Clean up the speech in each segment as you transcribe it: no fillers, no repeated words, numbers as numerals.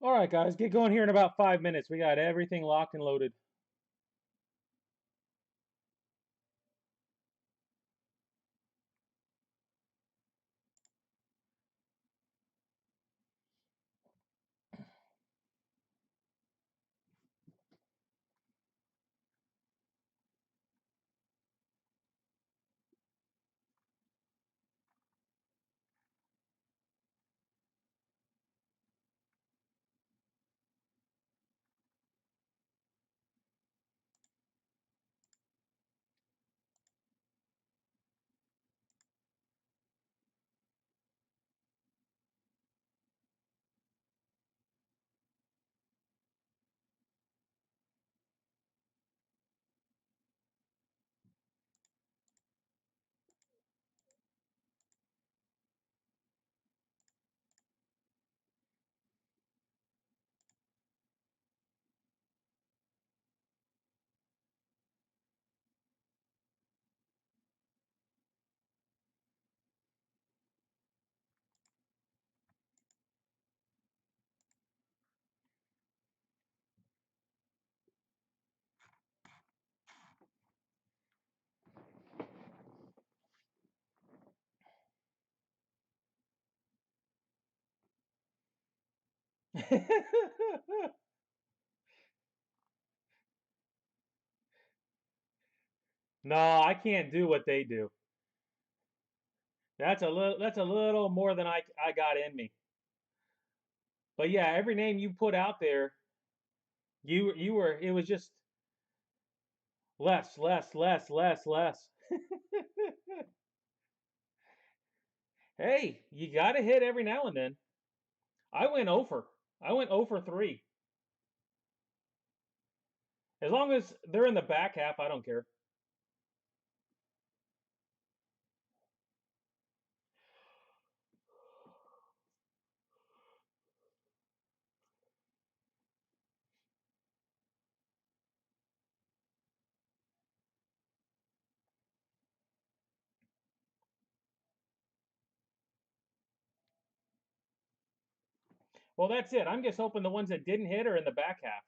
All right, guys, get going here in about 5 minutes. We got everything locked and loaded. No, I can't do what they do. That's a little more than I got in me. But yeah, every name you put out there, you were it was just less, less, less, less, less. Hey, you got to hit every now and then. I went over. I went over 3. As long as they're in the back half, I don't care. Well, that's it. I'm just hoping the ones that didn't hit are in the back half.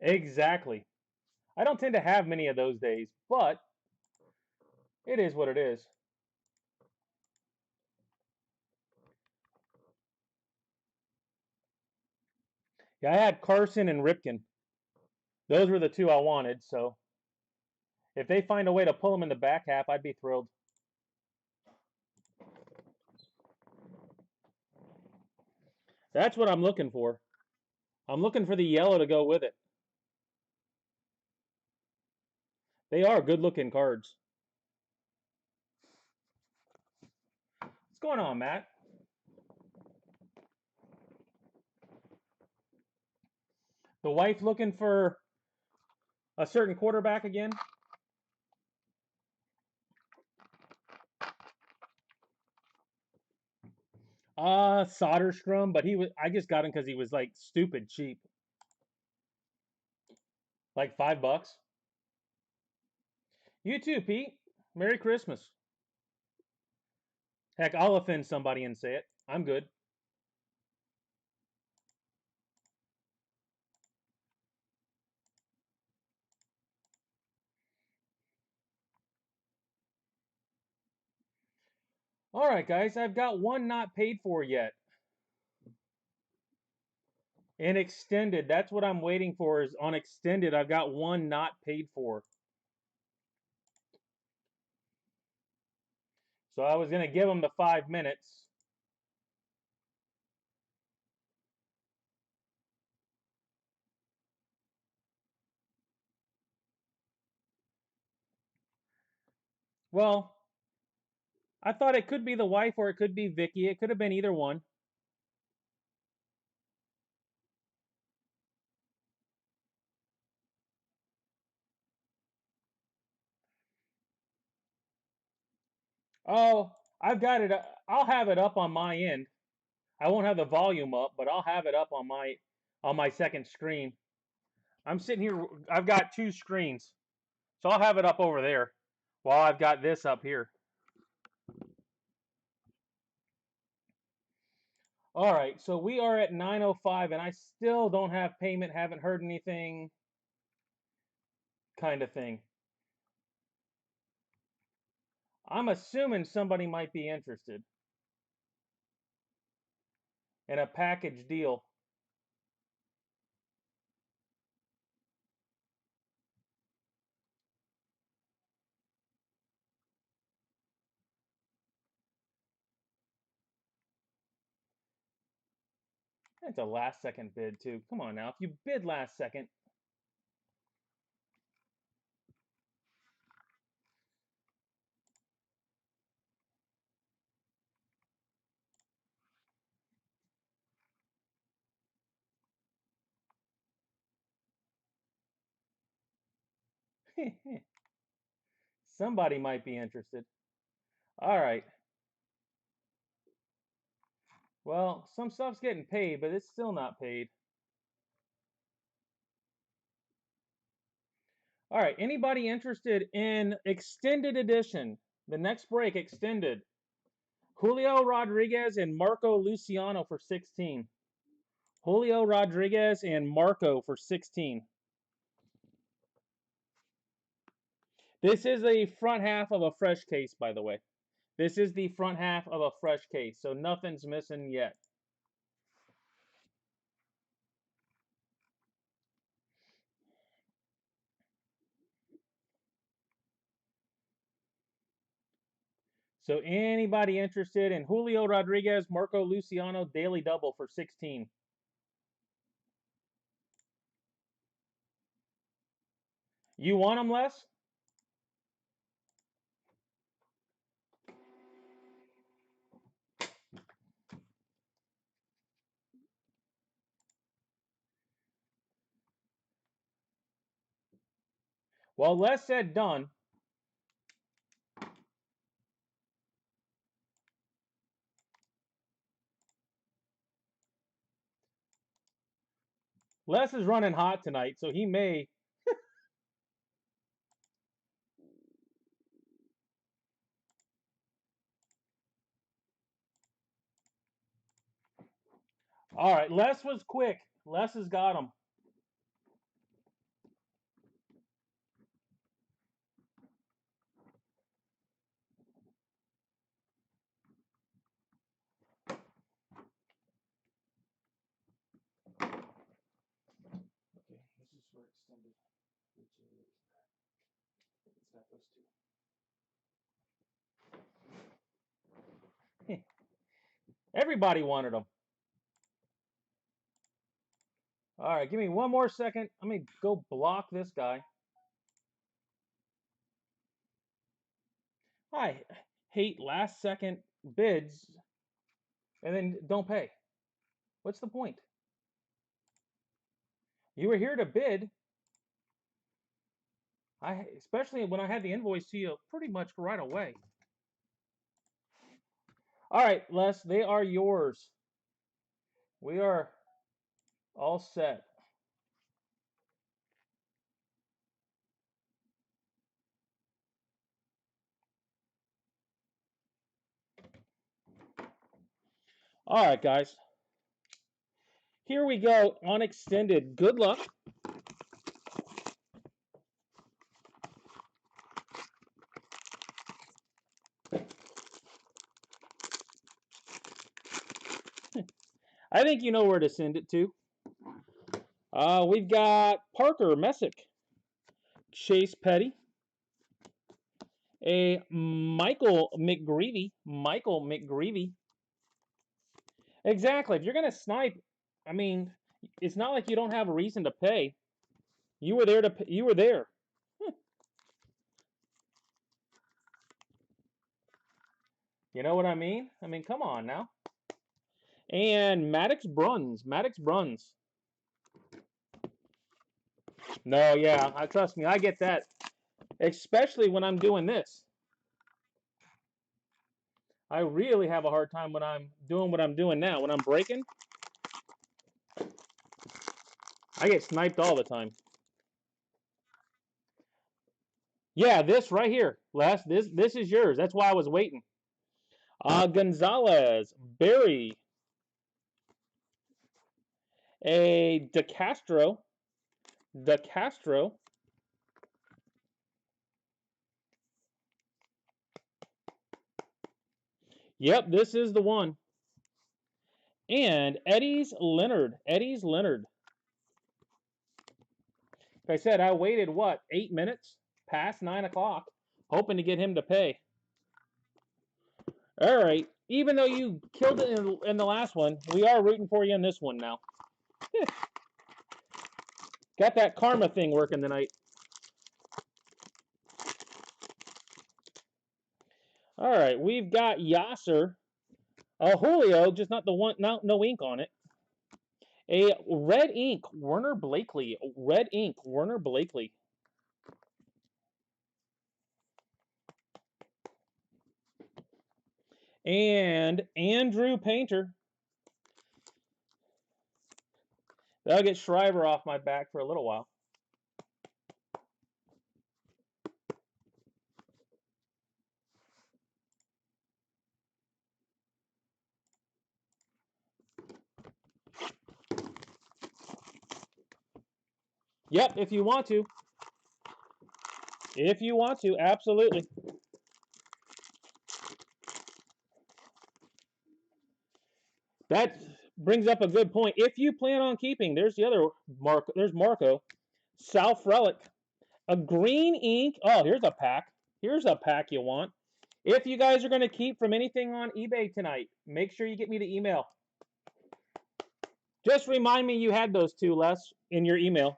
Exactly. I don't tend to have many of those days, but it is what it is. Yeah, I had Carson and Ripken. Those were the two I wanted, so if they find a way to pull them in the back half, I'd be thrilled. That's what I'm looking for. I'm looking for the yellow to go with it. They are good looking cards. What's going on, Matt? The wife looking for a certain quarterback again? Soderstrom, but I just got him because he was like stupid cheap. Like $5. You too, Pete. Merry Christmas. Heck, I'll offend somebody and say it. I'm good. All right, guys, I've got one not paid for yet. And extended, that's what I'm waiting for is on extended. I've got one not paid for. So I was going to give them the 5 minutes. Well, I thought it could be the wife or it could be Vicky. It could have been either one. Oh, I've got it. I'll have it up on my end. I won't have the volume up, but I'll have it up on my second screen. I'm sitting here. I've got two screens, so I'll have it up over there while I've got this up here. All right, so we are at 9:05, and I still don't have payment. Haven't heard anything, kind of thing. I'm assuming somebody might be interested in a package deal. It's a last second bid too. Come on now, if you bid last second. Somebody might be interested. All right. Well, some stuff's getting paid, but it's still not paid. All right. Anybody interested in extended edition? The next break extended. Julio Rodriguez and Marco Luciano for 16. Julio Rodriguez and Marco for 16. This is the front half of a fresh case, by the way. This is the front half of a fresh case, so nothing's missing yet. So anybody interested in Julio Rodriguez, Marco Luciano daily double for 16? You want them, Les? Well, Les said done. Les is running hot tonight, so he may. All right, Les was quick. Les has got him. Okay, this is for extended. It's got those two. Everybody wanted them. All right, give me one more second. Let me go block this guy. I hate last second bids and then don't pay. What's the point? You were here to bid. Especially when I had the invoice to you pretty much right away. All right, Les, they are yours. We are all set. All right, guys. Here we go on extended. Good luck. I think you know where to send it to. We've got Parker Messick, Chase Petty, a Michael McGreevy. Michael McGreevy. Exactly. If you're gonna snipe, I mean, it's not like you don't have a reason to pay. You were there to. You were there. You know what I mean? I mean, come on now. And Maddox Bruns. Maddox Bruns. No, yeah, trust me, I get that. Especially when I'm doing this. I really have a hard time when I'm doing what I'm doing now. When I'm breaking, I get sniped all the time. Yeah, this right here, Les. This is yours. That's why I was waiting. Gonzalez, Barry, a De Castro. Yep, this is the one. And Eddie's Leonard. Like I said, I waited, what, 8 minutes? Past 9 o'clock, hoping to get him to pay. All right. Even though you killed it in the last one, we are rooting for you in this one now. Got that karma thing working tonight. All right, we've got Yasser, Julio, just not the one, no ink on it. A red ink, Werner Blakely. Red ink, Werner Blakely. And Andrew Painter. That'll get Shriver off my back for a little while. Yep, if you want to. If you want to, absolutely. That brings up a good point. If you plan on keeping, there's the other Marco. There's Marco. South Relic. A green ink. Oh, here's a pack. Here's a pack you want. If you guys are going to keep from anything on eBay tonight, make sure you get me the email. Just remind me you had those two, Les, in your email.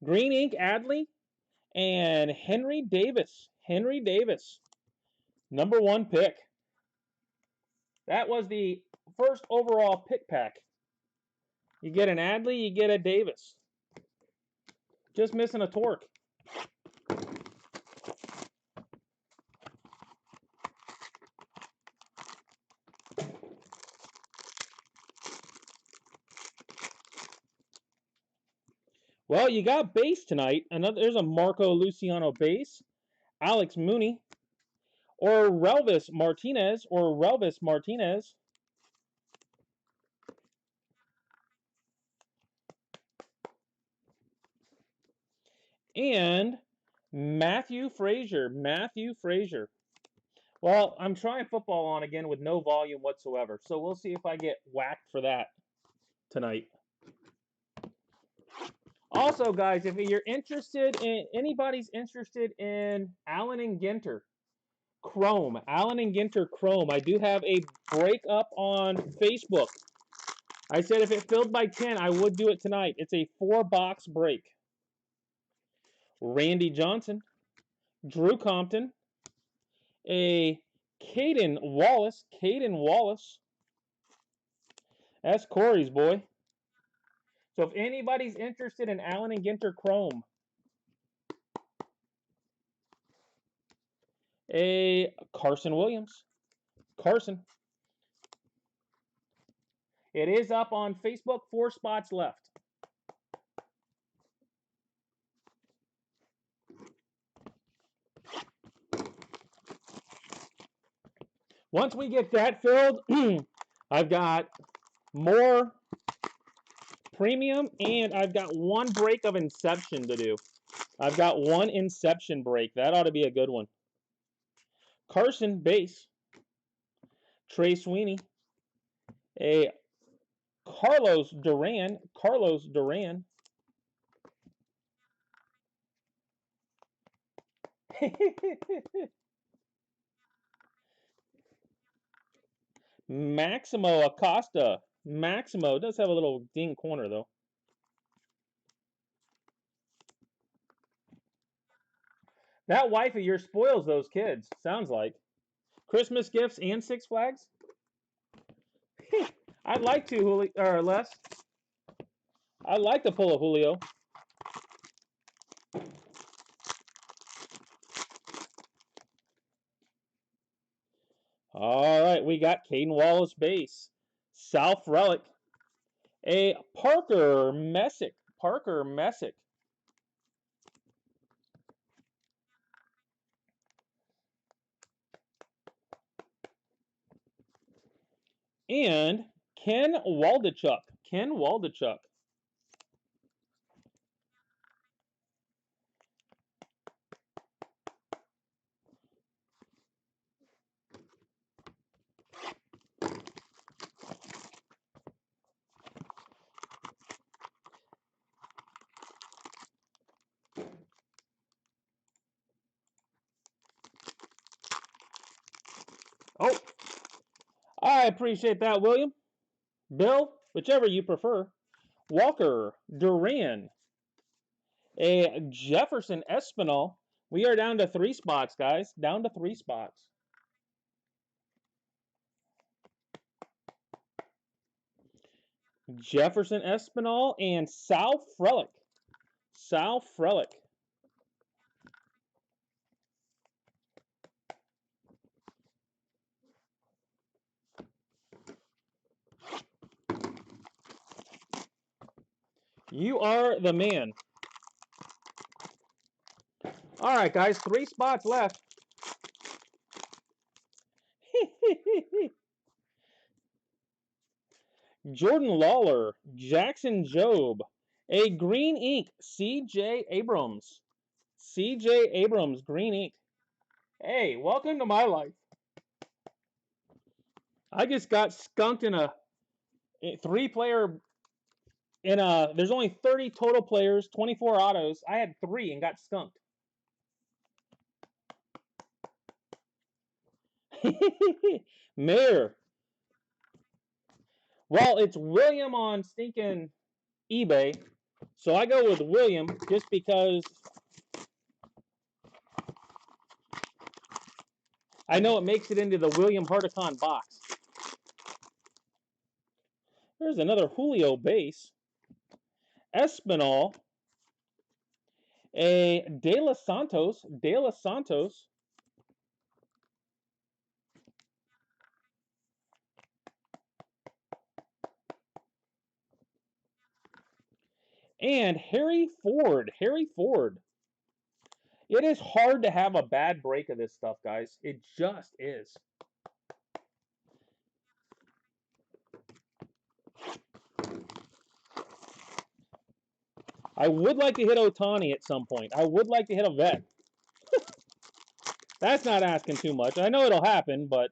Green ink Adley and Henry Davis. Henry Davis. #1 pick. That was the first overall pick pack. You get an Adley, you get a Davis. Just missing a Torque. Well, you got base tonight. There's a Marco Luciano base. Alex Mooney. Or Relvis Martinez. And Matthew Frazier. Well, I'm trying football on again with no volume whatsoever. So we'll see if I get whacked for that tonight. Also, guys, if you're interested in, anybody's interested in Allen and Ginter Chrome, I do have a break up on Facebook. I said if it filled by 10, I would do it tonight. It's a 4-box break. Randy Johnson, Drew Compton, a Caden Wallace. That's Corey's boy. So if anybody's interested in Allen and Ginter Chrome, a Carson Williams. It is up on Facebook. 4 spots left. Once we get that filled, I've got more premium, and I've got one break of Inception to do. I've got one Inception break. That ought to be a good one. Carson, base. Trey Sweeney. A Carlos Duran. Maximo Acosta. Maximo does have a little ding corner, though. That wife of yours spoils those kids, sounds like. Christmas gifts and Six Flags? I'd like to, Julio, or Les. I'd like to pull a Julio. All right, we got Caden Wallace base. South Relic. A Parker Messick. And Ken Waldachuk. Ken Waldachuk. Oh, I appreciate that, William. Bill, whichever you prefer. Walker, Duran, a Jefferson Espinal. We are down to 3 spots, guys. Down to 3 spots. Jefferson Espinal and Sal Frelick. Sal Frelick. You are the man. All right, guys. 3 spots left. Jordan Lawler, Jackson Jobe, a green ink, C.J. Abrams. C.J. Abrams, green ink. Hey, welcome to my life. I just got skunked in a 3-player, there's only 30 total players, 24 autos. I had 3 and got skunked. Mayor. Well, it's William on stinking eBay. So I go with William just because I know it makes it into the William Hardicon box. There's another Julio base. Espinal. A De Los Santos. De Los Santos. And Harry Ford. Harry Ford. It is hard to have a bad break of this stuff, guys. It just is. I would like to hit Ohtani at some point. I would like to hit a vet. That's not asking too much. I know it'll happen, but...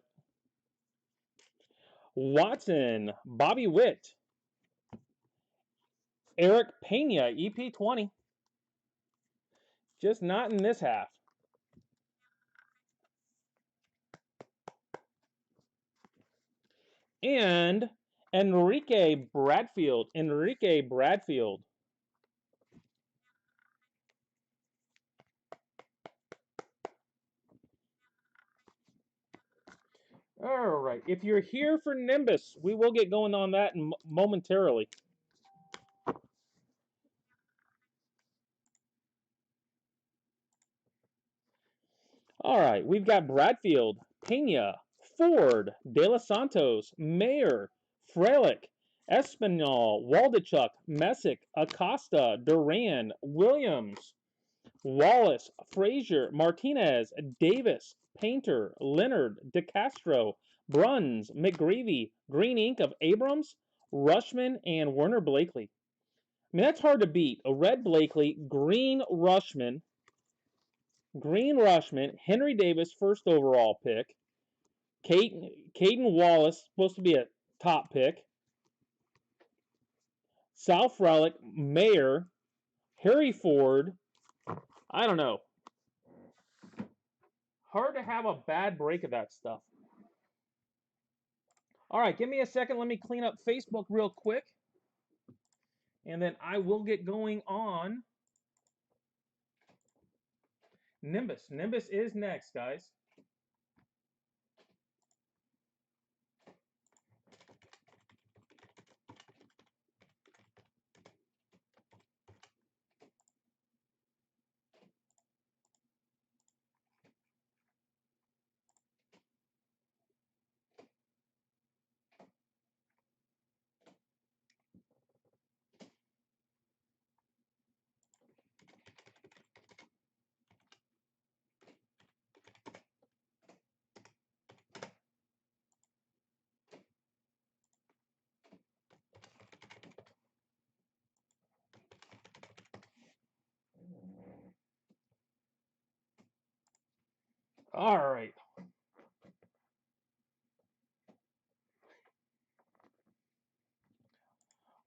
Watson. Bobby Witt. Eric Pena. EP20. Just not in this half. And Enrique Bradfield. Enrique Bradfield. All right. If you're here for Nimbus, we will get going on that momentarily. All right. We've got Bradfield, Pena, Ford, De Los Santos, Mayer, Frelick, Espinal, Waldachuk, Messick, Acosta, Duran, Williams, Wallace, Frazier, Martinez, Davis, Painter, Leonard, DeCastro, Bruns, McGreevy, Green Ink of Abrams, Rushman, and Werner Blakely. I mean, that's hard to beat. A red Blakely, green Rushman, Henry Davis, first overall pick, Caden Wallace, supposed to be a top pick, Sal Frelick, Mayer, Harry Ford. I don't know. Hard to have a bad break of that stuff. All right, give me a second. Let me clean up Facebook real quick. And then I will get going on Nimbus. Nimbus is next, guys. All right.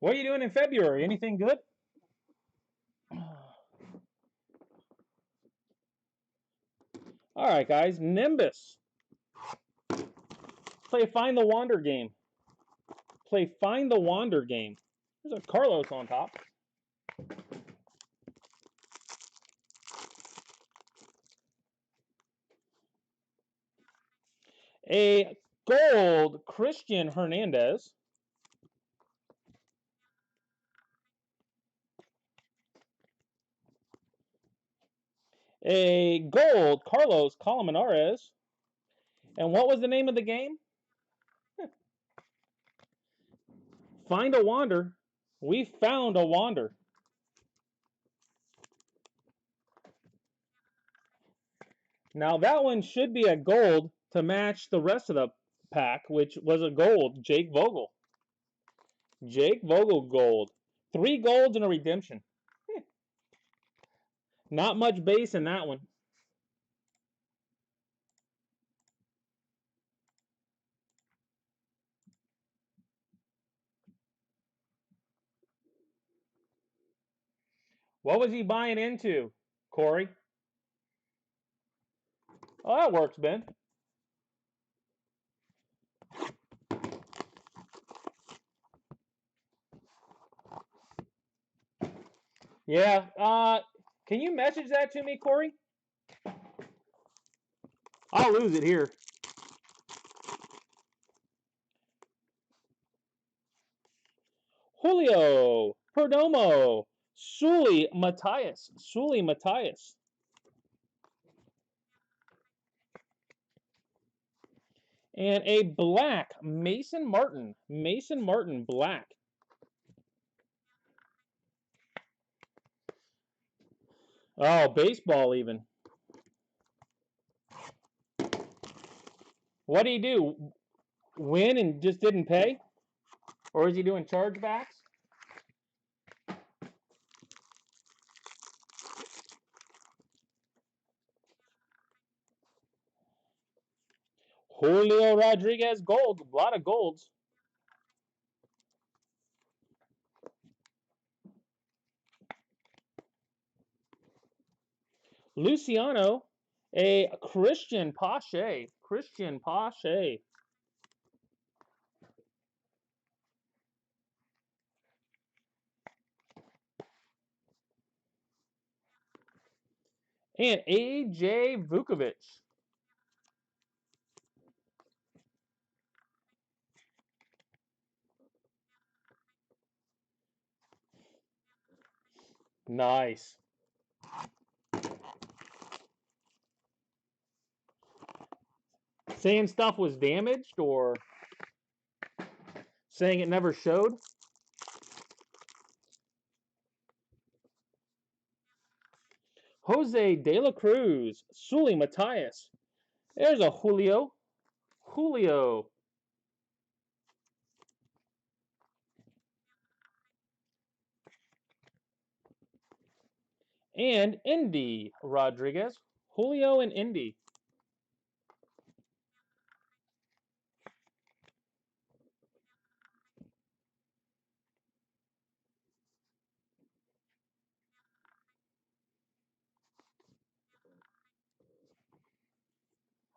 What are you doing in February? Anything good? All right, guys. Nimbus. Play Find the Wander game. Play Find the Wander game. There's a Carlos on top. A gold Christian Hernandez. A gold Carlos Colmenares. And what was the name of the game? Find a Wander. We found a Wander. Now that one should be a gold to match the rest of the pack, which was a gold. Jake Vogel. Jake Vogel gold. 3 golds and a redemption. Not much base in that one. What was he buying into, Corey? Oh, that works, Ben. Yeah. Can you message that to me, Corey? I'll lose it here. Julio Perdomo. Sully Matthias. Sully Matthias. And a black Mason Martin. Mason Martin black. Oh, baseball even. What did he do? Win and just didn't pay? Or is he doing chargebacks? Julio Rodriguez gold. A lot of golds. Luciano, a Christian Pache. Christian Pache. And A.J. Vukovic. Nice. Saying stuff was damaged or saying it never showed? Jose De La Cruz. Sully Matthias. There's a Julio. Julio. And Indy Rodriguez. Julio and Indy.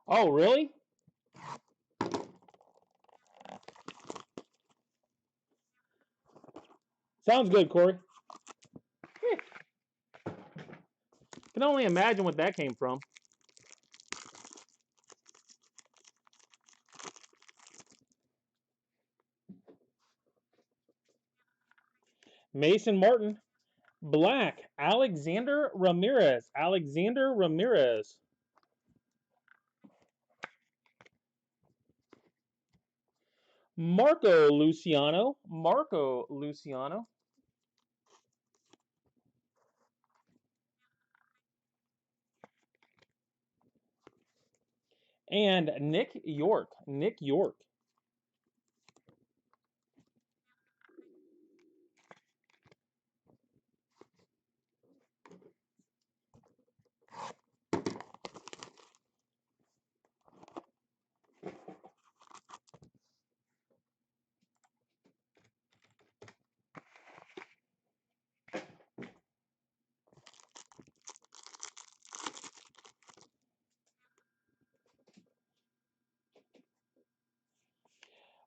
Oh, really? Sounds good, Corey. Can only imagine what that came from. Mason Martin. Black. Alexander Ramirez. Alexander Ramirez. Marco Luciano. Marco Luciano. And Nick York. Nick York.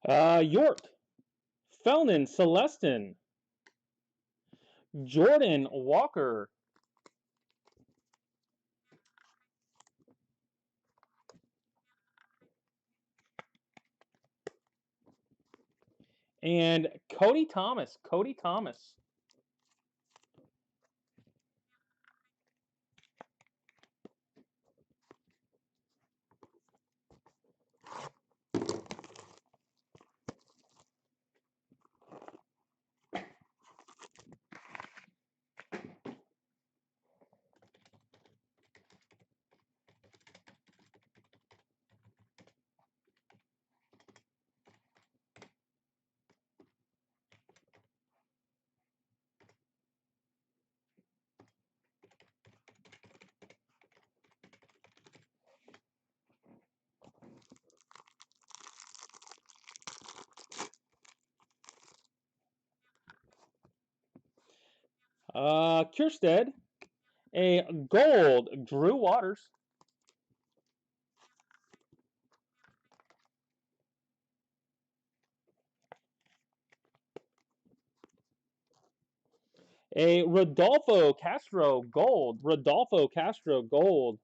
York, Felnin Celestin, Jordan Walker, and Cody Thomas. Cody Thomas. Kiersted, a gold, Drew Waters. A Rodolfo Castro gold. Rodolfo Castro gold.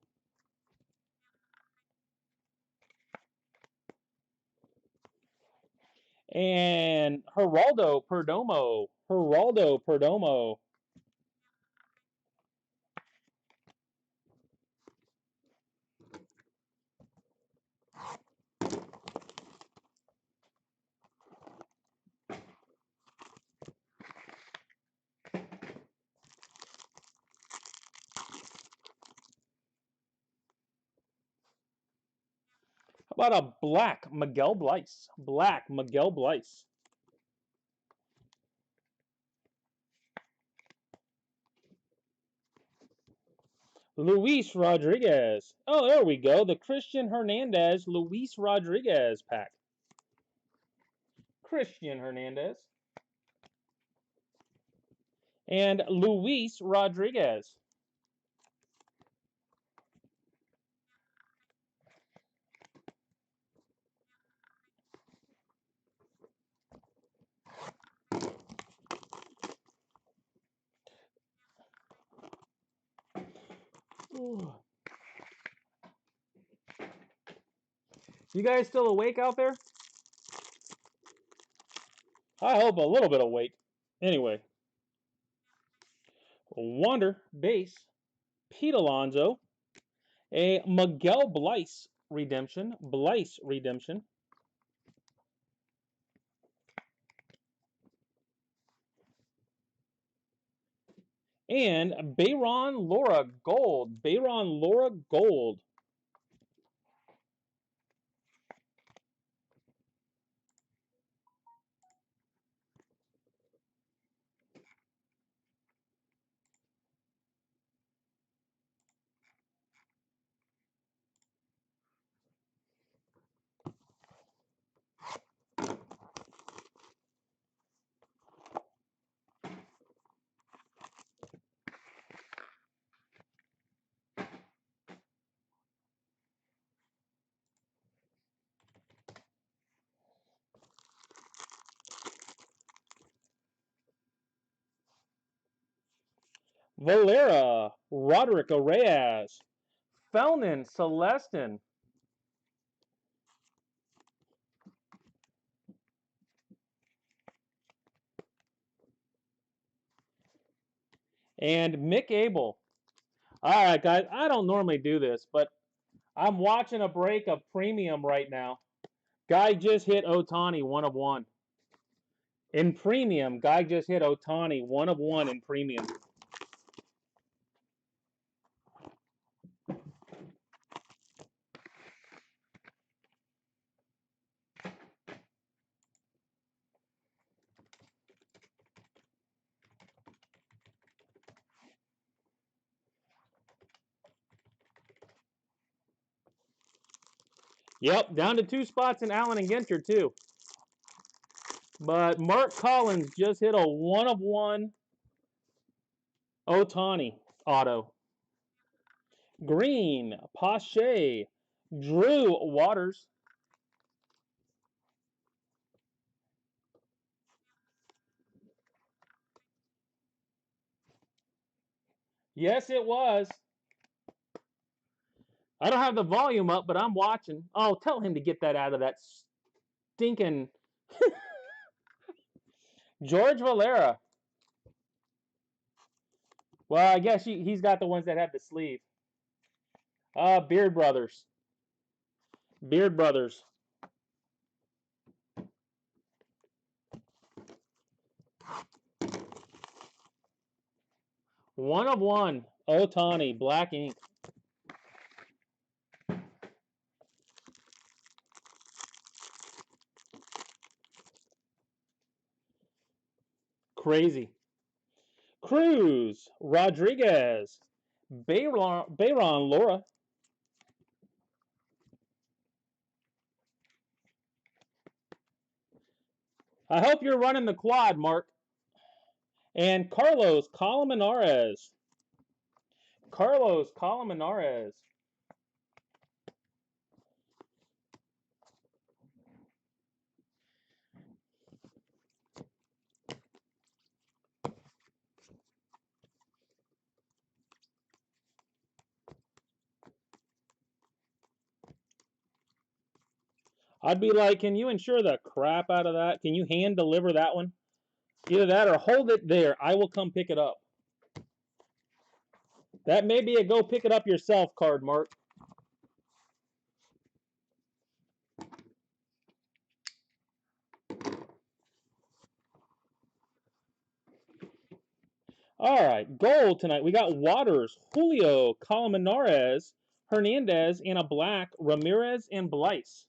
And Geraldo Perdomo. Geraldo Perdomo. How about a black Miguel Bleis? Black Miguel Bleis. Luis Rodriguez. Oh, there we go. The Christian Hernandez, Luis Rodriguez pack. Christian Hernandez. And Luis Rodriguez. Ooh. You guys still awake out there? I hope a little bit awake. Anyway. Wander base. Pete Alonso. A Miguel Bleis redemption. Bleis redemption. And Bayron Lora gold. Bayron Lora gold. Valera, Roderick Reyes, Felnin Celestin, and Mick Abel. All right, guys, I don't normally do this, but I'm watching a break of premium right now. Guy just hit Otani 1 of 1. In premium, guy just hit Otani 1 of 1 in premium. Yep, down to 2 spots in Allen and Ginter, too. But Mark Collins just hit a 1 of 1 Otani auto. Green, Pache, Drew Waters, Yes, it was. I don't have the volume up, but I'm watching. Oh, tell him to get that out of that stinking George Valera. Well, I guess he's got the ones that have the sleeve. Beard Brothers. Beard Brothers. One of one. Otani, black ink. Crazy. Cruz, Rodriguez, Bayron Laura. I hope you're running the quad, Mark. And Carlos Colmenares. Carlos Colmenares. I'd be like, can you insure the crap out of that? Can you hand deliver that one? Either that or hold it there. I will come pick it up. That may be a go pick it up yourself card, Mark. All right, gold tonight. We got Waters, Julio, Colmenares, Hernandez, and a black Ramirez and Blyce.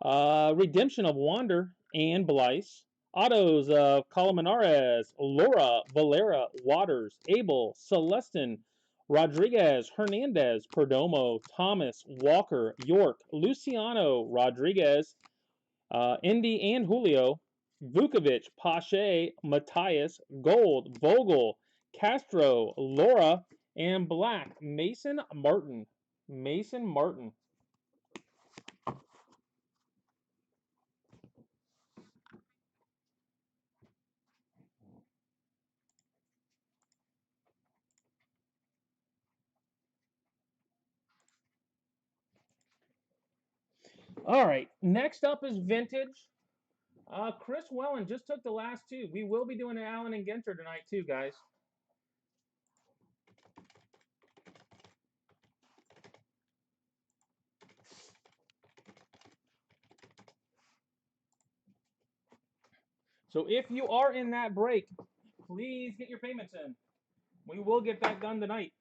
Redemption of Wander and Blyce. Autos of Colmenares, Laura, Valera, Waters, Abel, Celestin, Rodriguez, Hernandez, Perdomo, Thomas, Walker, York, Luciano, Rodriguez, Indy and Julio, Vukovic, Pache, Matthias, Gold, Vogel, Castro, Laura, and Black, Mason Martin. Mason Martin. All right, next up is vintage. Chris Wellen just took the last two. We will be doing an Allen and Ginter tonight too, guys. So if you are in that break, please get your payments in. We will get that done tonight.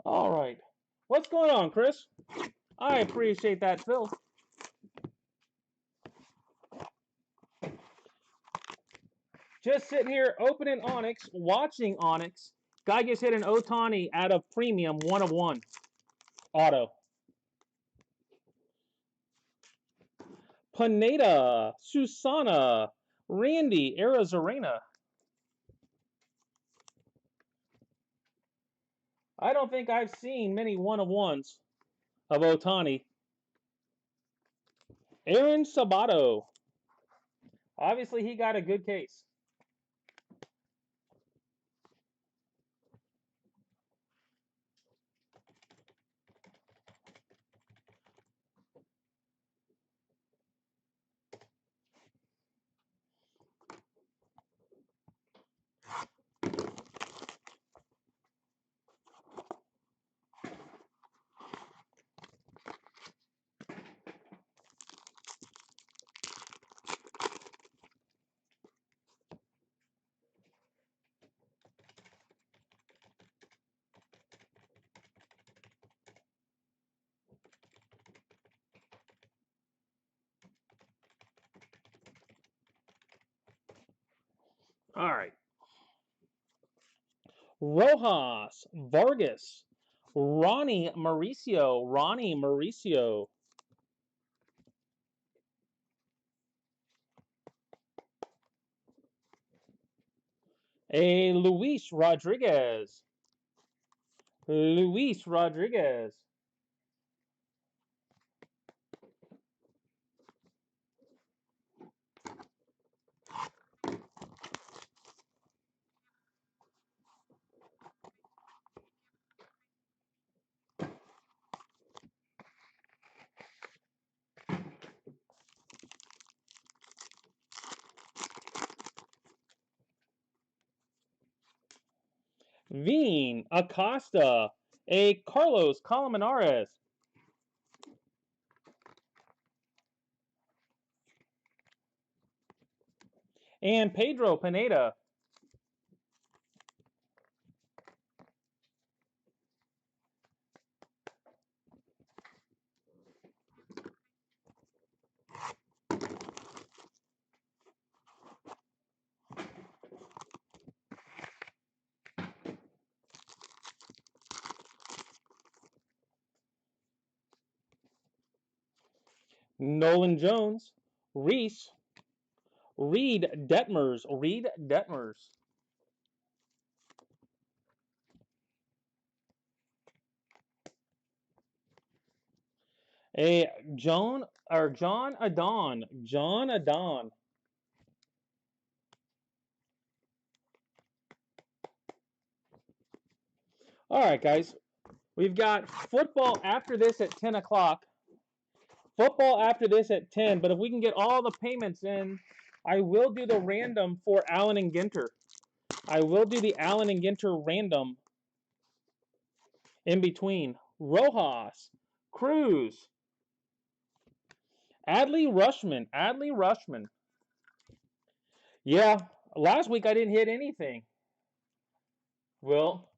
All right. What's going on, Chris? I appreciate that, Phil. Just sitting here opening Onyx, watching Onyx. Guy just hit an Otani out of premium, one of one. Auto. Pineda, Susana, Randy, Arizarena. I don't think I've seen many one of ones of Otani. Aaron Sabato. Obviously, he got a good case. All right. Rojas, Vargas, Ronnie Mauricio, Ronnie Mauricio. A Luis Rodriguez. Luis Rodriguez. Veen Acosta. A Carlos Colmenares. And Pedro Pineda. Nolan Jones. Reese. Reed Detmers. Reed Detmers. A John Adon. John Adon. All right, guys. We've got football after this at 10 o'clock. Football after this at 10. But if we can get all the payments in, I will do the random for Allen and Ginter. I will do the Allen and Ginter random in between. Rojas, Cruz, Adley Rushman. Adley Rushman. Yeah, last week I didn't hit anything. Well,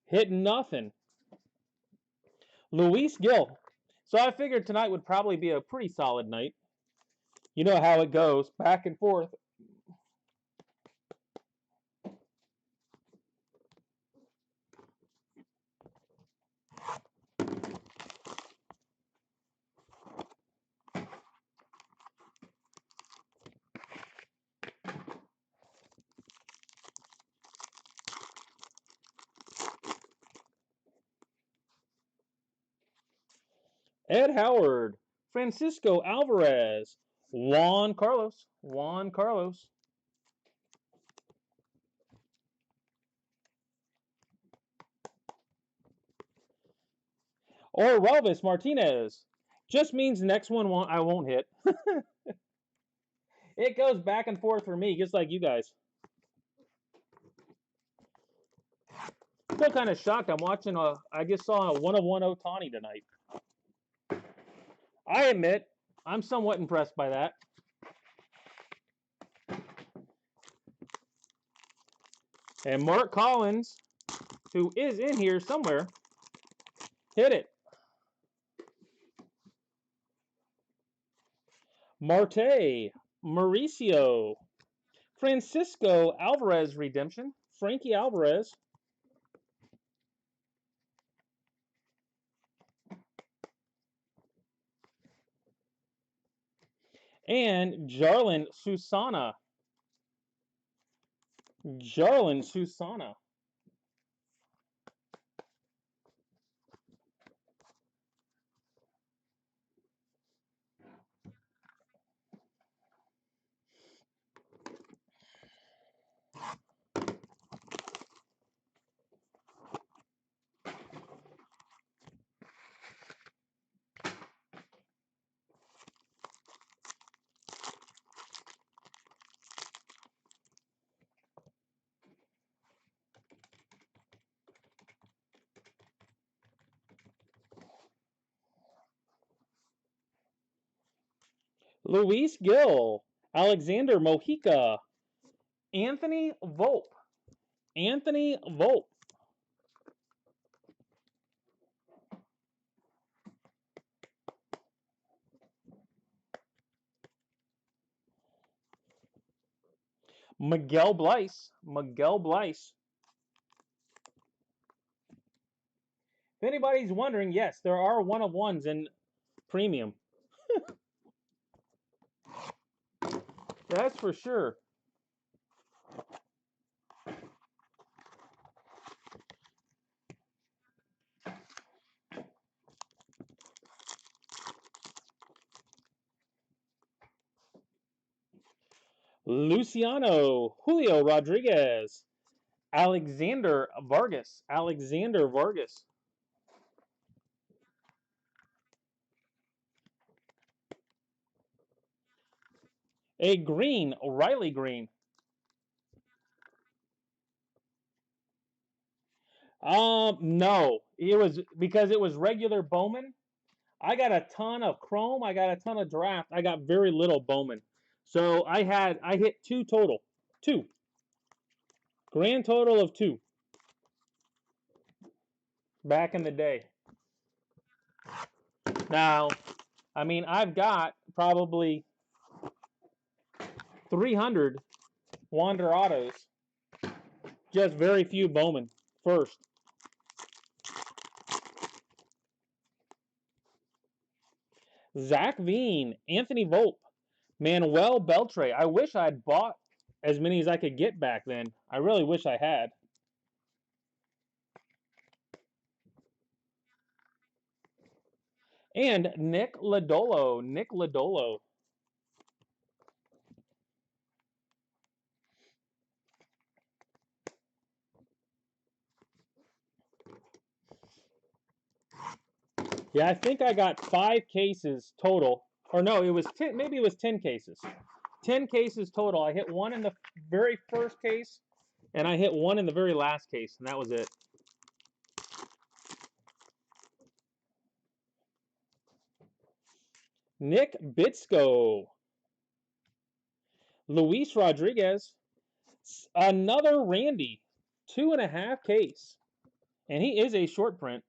hit nothing. Luis Gill. So I figured tonight would probably be a pretty solid night. You know how it goes, back and forth. Ed Howard, Francisco Alvarez, Juan Carlos, or Relvis Martinez. Just means next one I won't hit. It goes back and forth for me, just like you guys. Still kind of shocked. I just saw a 1-of-1 Otani tonight. I admit, I'm somewhat impressed by that. And Mark Collins, who is in here somewhere, hit it. Marte, Mauricio, Francisco Alvarez redemption, Frankie Alvarez. And Jarlin Susana. Jarlin Susana. Luis Gill. Alexander Mojica. Anthony Volpe. Anthony Volpe. Miguel Blyce. Miguel Blyce. If anybody's wondering, yes, there are one-of-ones in premium. That's for sure. Luciano, Julio Rodriguez, Alexander Vargas. Alexander Vargas. A green, Riley Green. No. It was because it was regular Bowman. I got a ton of Chrome. I got a ton of Draft. I got very little Bowman. So I hit two total. Two. Grand total of two. Back in the day. Now, I mean, I've got probably 300 Wander Autos. Just very few Bowman first. Zach Veen, Anthony Volpe, Manuel Beltre. I wish I'd bought as many as I could get back then. I really wish I had. And Nick Lodolo. Nick Lodolo. Yeah, I think I got 5 cases total. Or no, it was 10, maybe it was 10 cases. 10 cases total. I hit one in the very first case, and I hit one in the very last case, and that was it. Nick Bitsko. Luis Rodriguez. Another Randy. 2.5 case. And he is a short print.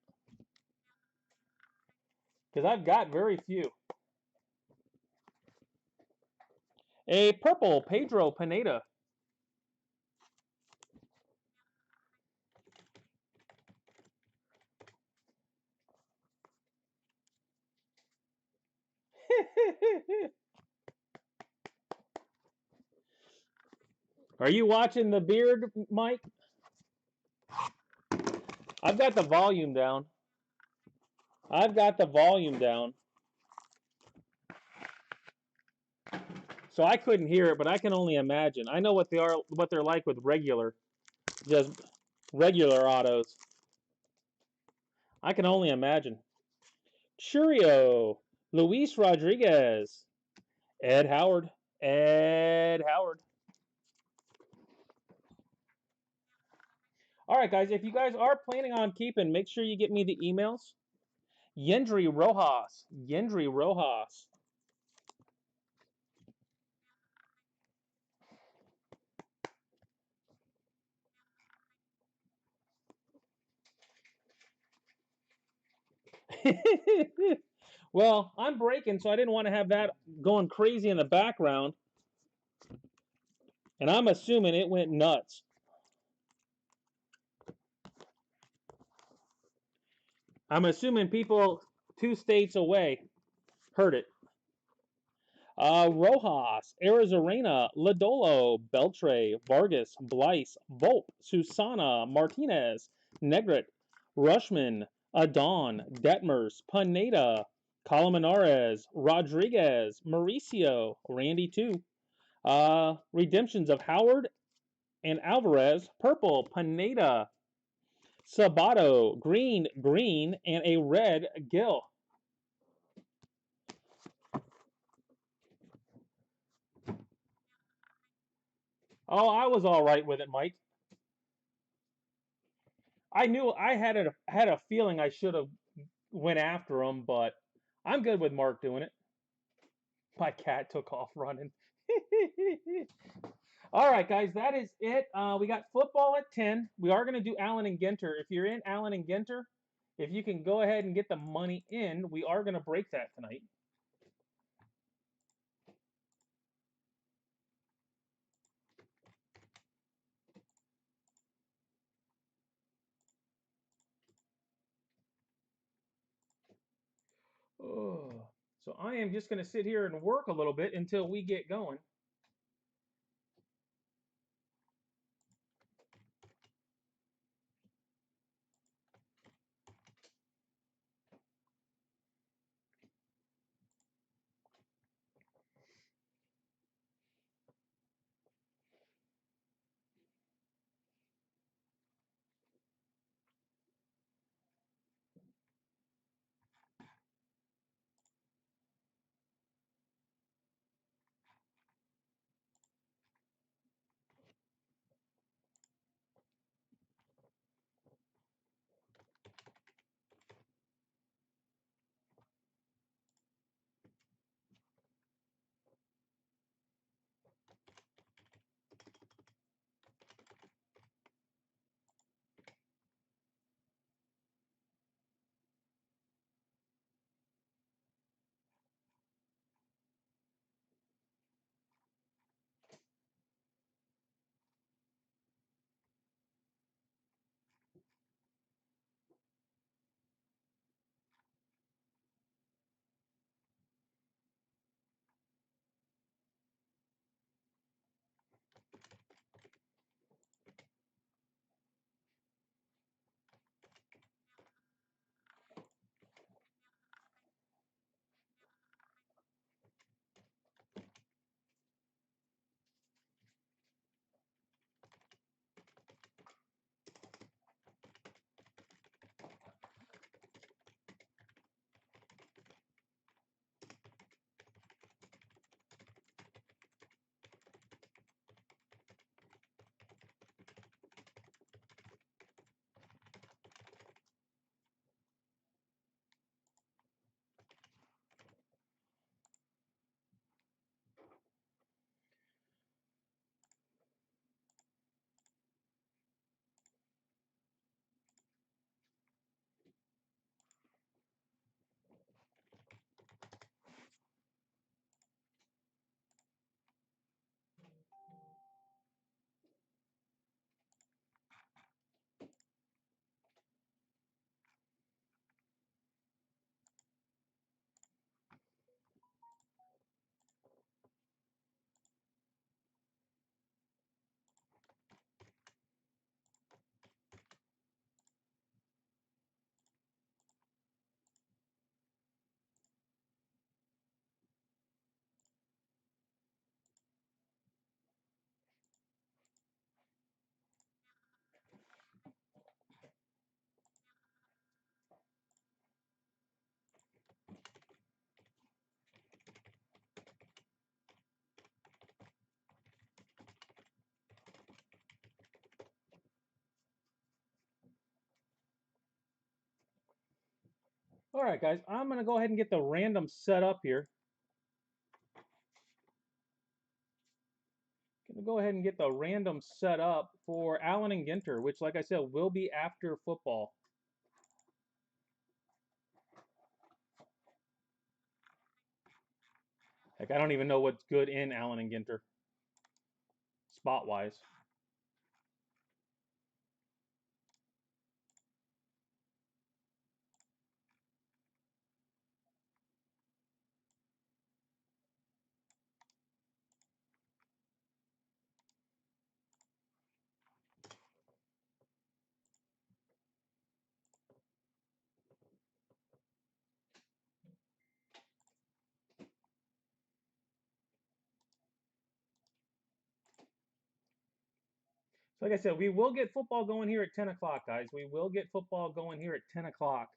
Because I've got very few. A purple Pedro Pineda. Are you watching the beard, Mike? I've got the volume down. I've got the volume down. So I couldn't hear it, but I can only imagine. I know what they are, what they're like with just regular autos. I can only imagine. Churio, Luis Rodriguez, Ed Howard. Ed Howard. All right, guys, if you guys are planning on keeping, make sure you get me the emails. Yendry Rojas. Yendry Rojas. Well, I'm breaking, so I didn't want to have that going crazy in the background. And I'm assuming it went nuts. I'm assuming people 2 states away heard it. Rojas, Arizarena, Lodolo, Beltre, Vargas, Blyce, Volpe, Susana, Martinez, Negret, Rushman, Adon, Detmers, Pineda, Colmenares, Rodriguez, Mauricio, Randy 2. Redemptions of Howard and Alvarez, purple, Pineda, Sabato, green, and a red Gill. Oh, I was all right with it, Mike. I knew I had a feeling I should have went after him, but I'm good with Mark doing it. My cat took off running. All right, guys, that is it. We got football at 10. We are going to do Allen and Ginter. If you're in Allen and Ginter, if you can go ahead and get the money in, we are going to break that tonight. So I am just going to sit here and work a little bit until we get going. All right, guys, I'm going to go ahead and get the random set up here. Going to go ahead and get the random set up for Allen and Ginter, which, like I said, will be after football. Heck, I don't even know what's good in Allen and Ginter, spot-wise. So like I said, we will get football going here at 10 o'clock, guys. We will get football going here at 10 o'clock.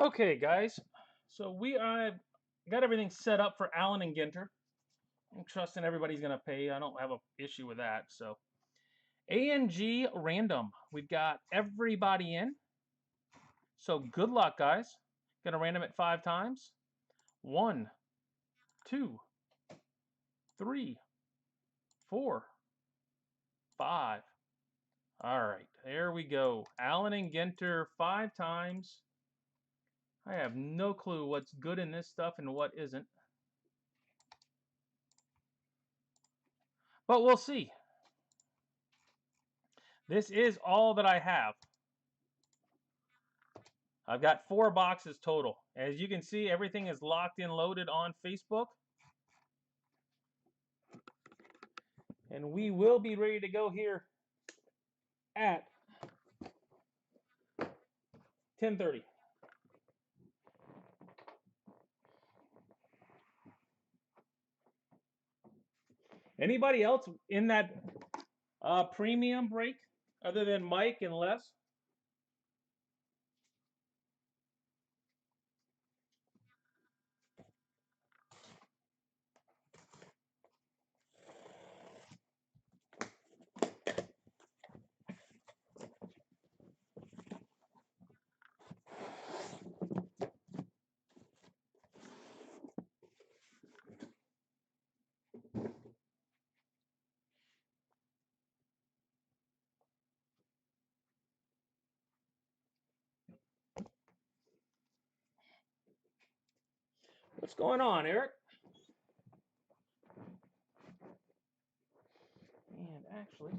Okay, guys. So I've got everything set up for Allen and Ginter. I'm trusting everybody's gonna pay. I don't have an issue with that. So ANG random. We've got everybody in. So good luck, guys. Gonna random it 5 times. 1, 2, 3, 4, 5. All right, there we go. Allen and Ginter 5 times. I have no clue what's good in this stuff and what isn't. But we'll see. This is all that I have. I've got 4 boxes total. As you can see, everything is locked and loaded on Facebook. And we will be ready to go here at 10:30. Anybody else in that premium break other than Mike and Les? What's going on, Eric? And actually,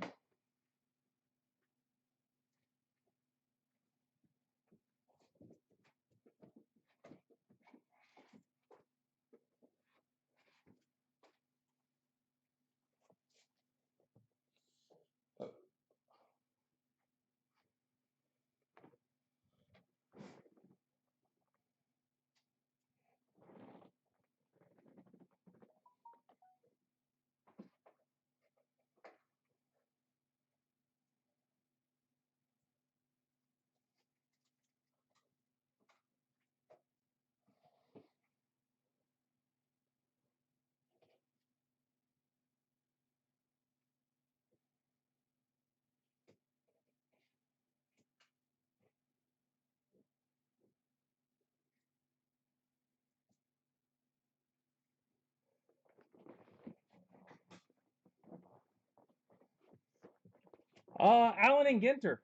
Allen and Ginter.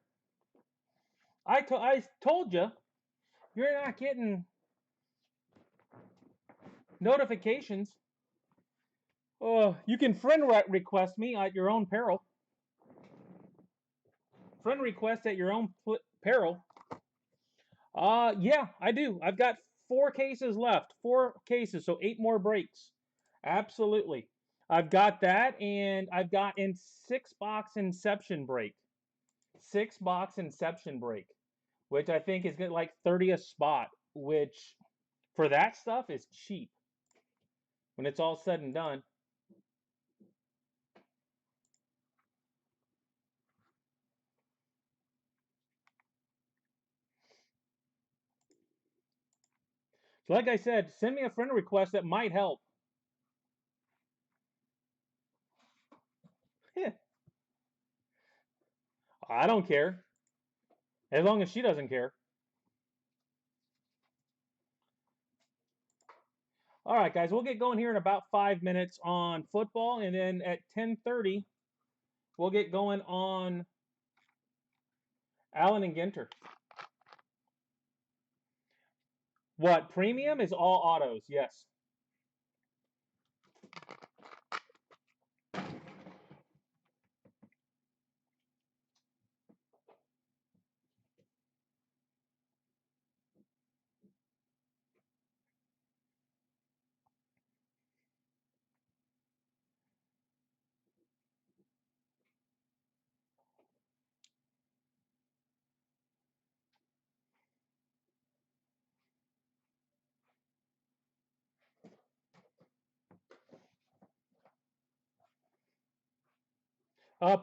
I told you you're not getting notifications. Oh, you can friend request me at your own peril. Friend request at your own peril. Yeah, I do. I've got 4 cases left. 4 cases, so 8 more breaks. Absolutely. I've got that, and I've got in 6-box Inception break. 6-box Inception break, which I think is like 30th spot, which for that stuff is cheap when it's all said and done. So like I said, send me a friend request that might help. I don't care. As long as she doesn't care. All right, guys, we'll get going here in about 5 minutes on football, and then at 10:30, we'll get going on Allen and Ginter. What? Premium is all autos, yes.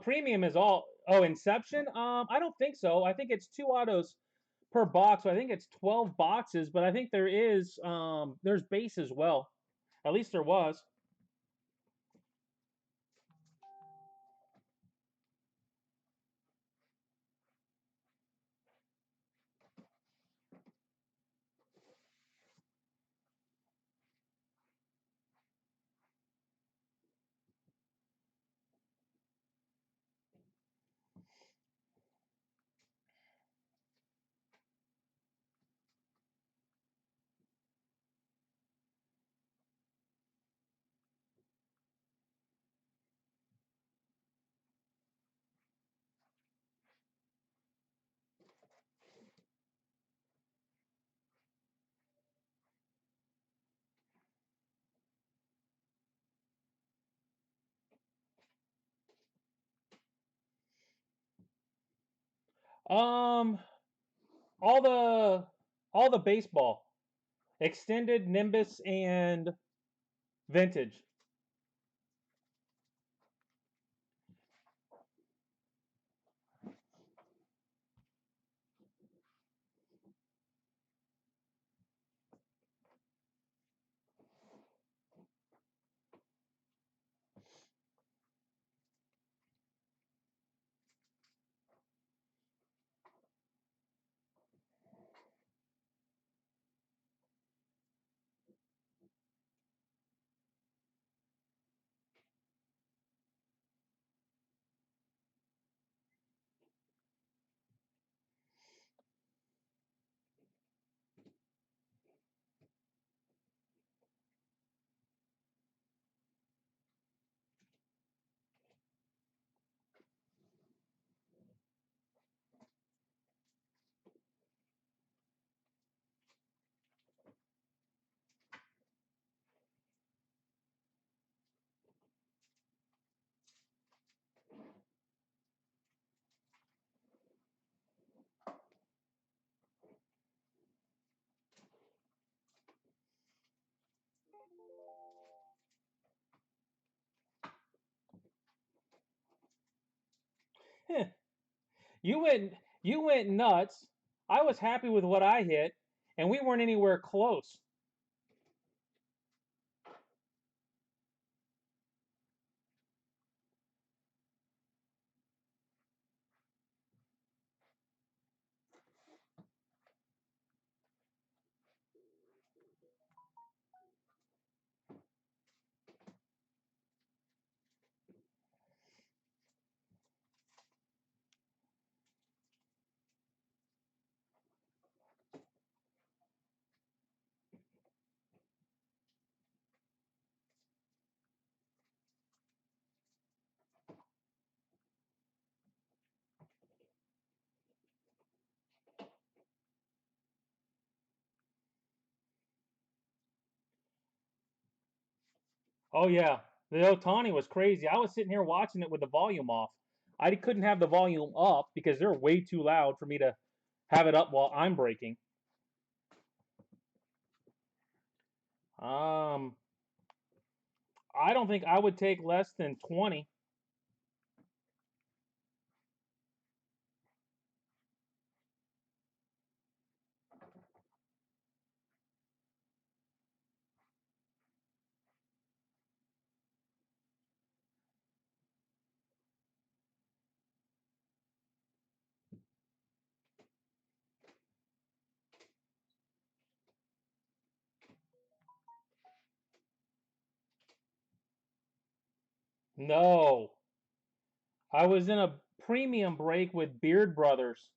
Premium is all. Oh, Inception. I don't think so. I think it's 2 autos per box. So I think it's 12 boxes, but I think there's base as well. At least there was. Um, all the all the baseball, extended, Nimbus, and vintage. You went nuts. I was happy with what I hit, and we weren't anywhere close. Oh yeah, the Otani was crazy. I was sitting here watching it with the volume off. I couldn't have the volume up because they're way too loud for me to have it up while I'm breaking. Um, I don't think I would take less than 20. No, I was in a premium break with Beard Brothers.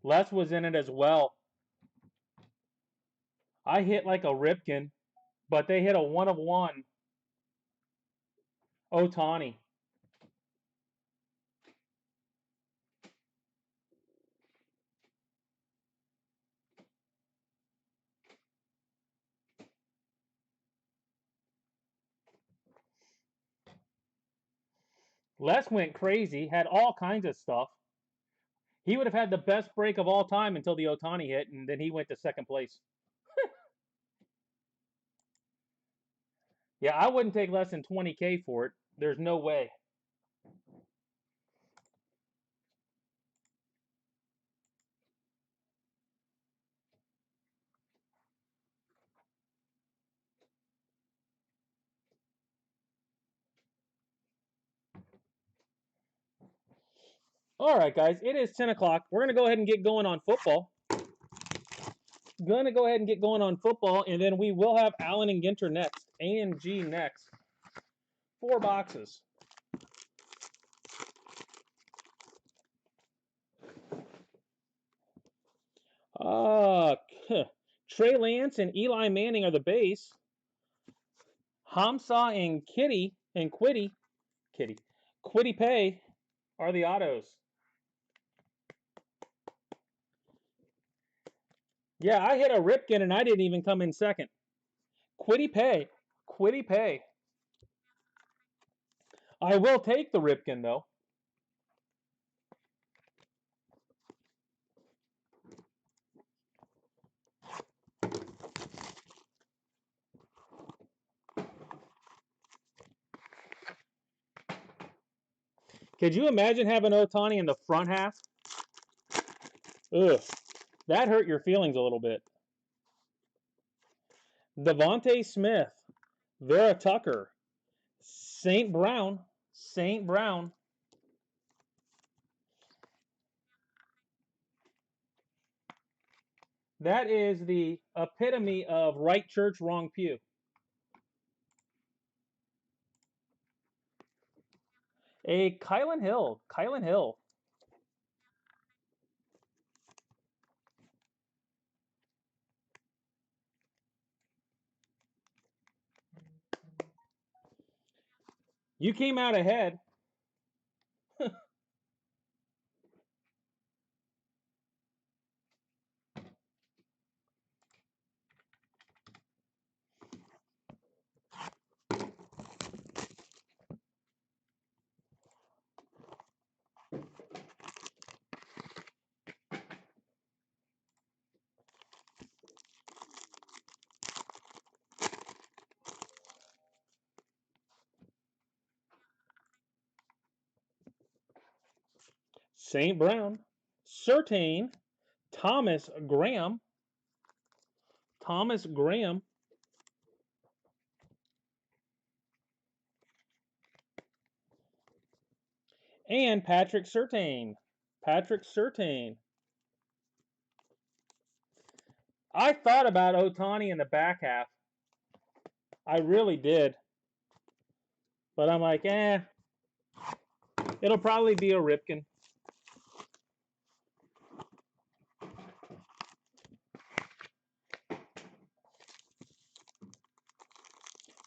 Les was in it as well. I hit like a Ripken, but they hit a one of one Otani. Les went crazy, had all kinds of stuff. He would have had the best break of all time until the Otani hit, and then he went to second place. Yeah, I wouldn't take less than 20K for it. There's no way. All right, guys, it is 10 o'clock. We're going to go ahead and get going on football. And then we will have Allen and Ginter next. A and G next. 4 boxes. Trey Lance and Eli Manning are the base. Hamza and Quiddy Pay are the autos. Yeah, I hit a Ripken and I didn't even come in second. Quiddy Pay. I will take the Ripken though. Could you imagine having Ohtani in the front half? Ugh, that hurt your feelings a little bit. Devontae Smith, Vera Tucker, St. Brown. That is the epitome of right church, wrong pew. A Kylan Hill. You came out ahead. St. Brown, Surtain, Thomas Graham, and Patrick Surtain. I thought about Ohtani in the back half. I really did. But I'm like, it'll probably be a Ripken.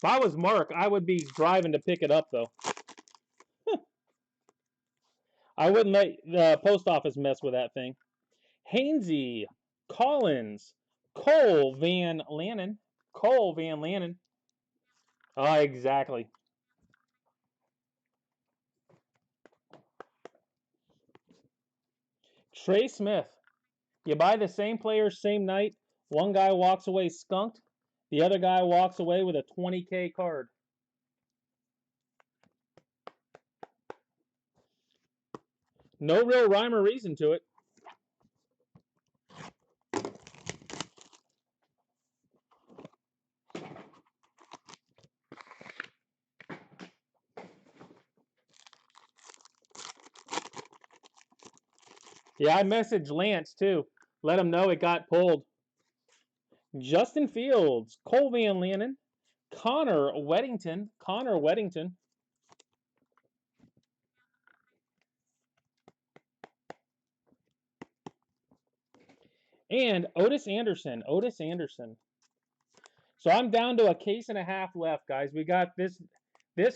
If I was Mark, I would be driving to pick it up, though. I wouldn't let the post office mess with that thing. Hainsey, Collins, Cole Van Lannon. Oh, exactly. Trey Smith. You buy the same players same night. One guy walks away skunked. The other guy walks away with a $20K card. No real rhyme or reason to it. Yeah, I messaged Lance too. Let him know it got pulled. Justin Fields, Cole Van Lannon, Connor Weddington, and Otis Anderson. So I'm down to a case and a half left, guys. We got this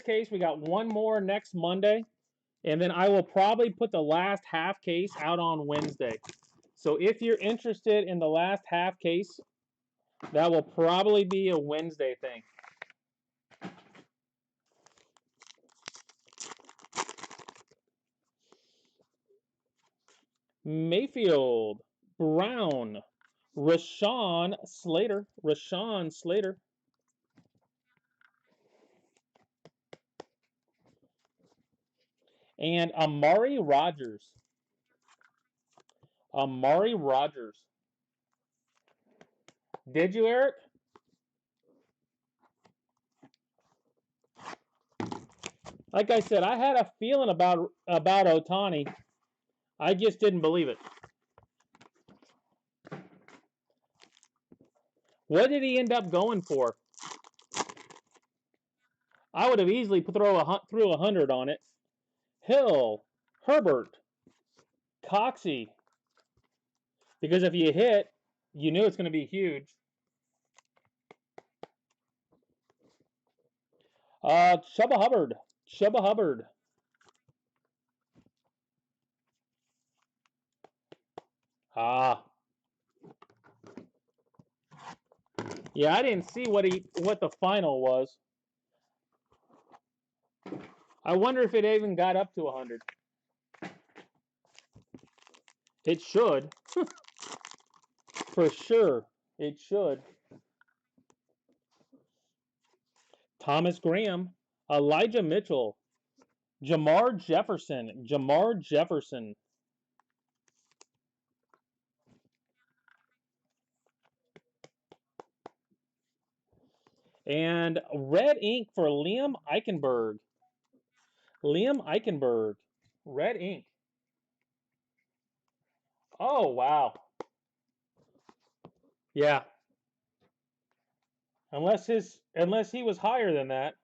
case. We got one more next Monday, and then I will probably put the last half case out on Wednesday. So if you're interested in the last half case, that will probably be a Wednesday thing. Mayfield, Brown, Rashawn Slater, and Amari Rogers. Did you, Eric? Like I said, I had a feeling about Ohtani. I just didn't believe it. What did he end up going for? I would have easily threw 100 on it. Hill, Herbert, Coxey. Because if you hit, you knew it's going to be huge. Chuba Hubbard. Chuba Hubbard. Ah. Yeah, I didn't see what the final was. I wonder if it even got up to 100. It should. For sure. It should. Thomas Graham. Elijah Mitchell. Jamar Jefferson. Jamar Jefferson. And red ink for Liam Eichenberg. Liam Eichenberg. Red ink. Oh, wow. Yeah. Unless he was higher than that.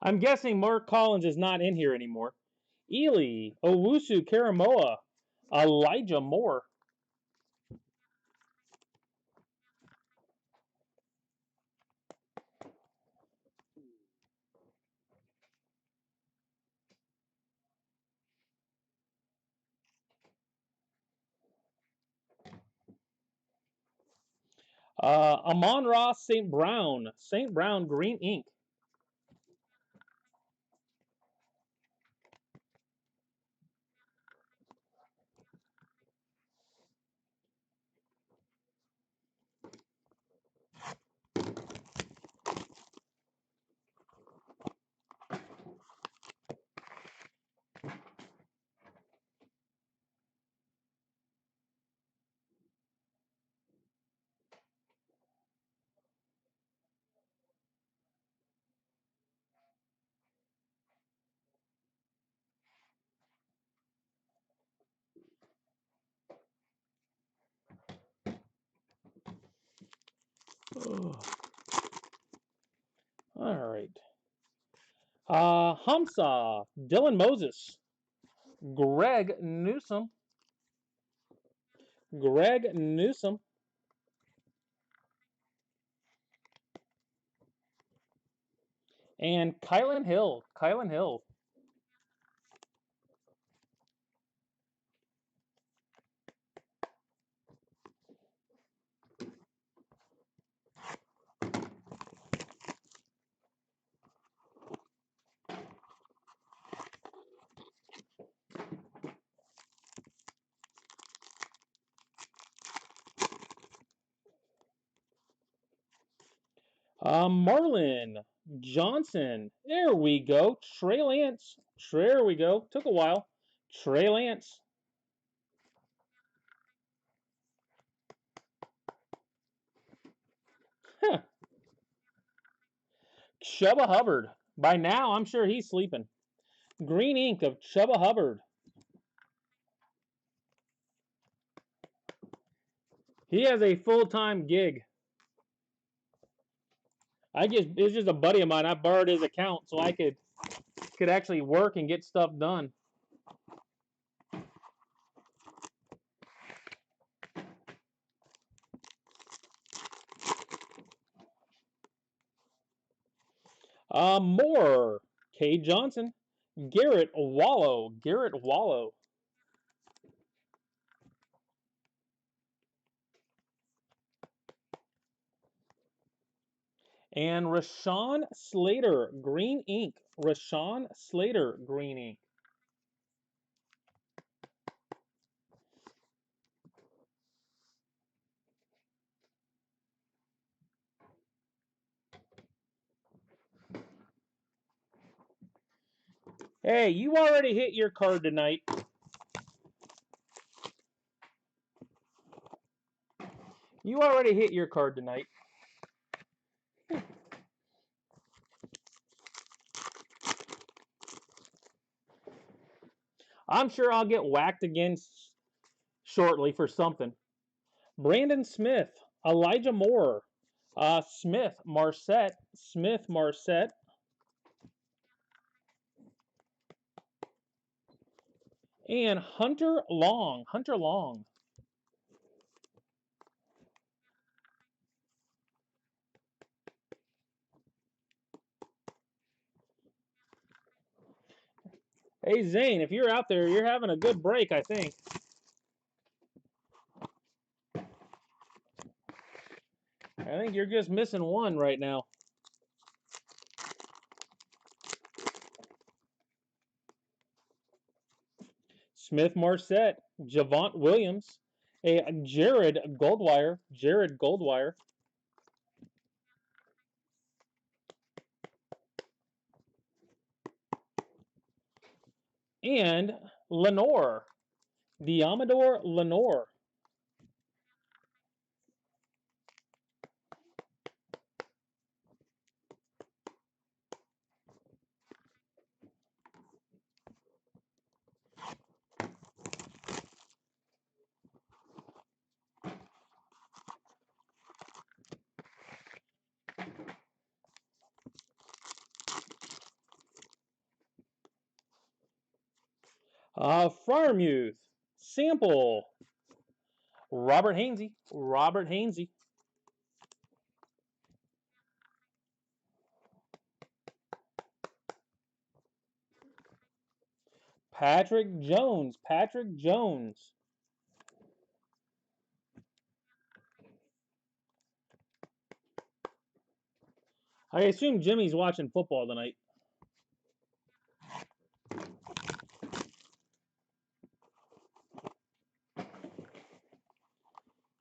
I'm guessing Mark Collins is not in here anymore. Ely, Owusu Karamoa, Elijah Moore. Amon-Ra St. Brown. St. Brown green ink. All right. Hamza, Dylan Moses, Greg Newsom, Greg Newsom, and Kylan Hill. Kylan Hill. Marlin Johnson. There we go. Trey Lance. There we go. Took a while. Trey Lance. Huh. Chuba Hubbard. By now, I'm sure he's sleeping. Green ink of Chuba Hubbard. He has a full-time gig. It's just a buddy of mine. I borrowed his account so I could actually work and get stuff done. More. K. Johnson. Garrett Wallow. Garrett Wallow. And Rashawn Slater, green ink. Rashawn Slater, green ink. Hey, you already hit your card tonight. You already hit your card tonight. I'm sure I'll get whacked again shortly for something. Brandon Smith, Elijah Moore, Smith Marset, and Hunter Long. Hey Zane, if you're out there, you're having a good break, I think. I think you're just missing one right now. Smith Marset, Javont Williams, a Jared Goldwire, and Lenore, Diamador Lenore. Friarmuth, Sample, Robert Hainsey. Patrick Jones. I assume Jimmy's watching football tonight.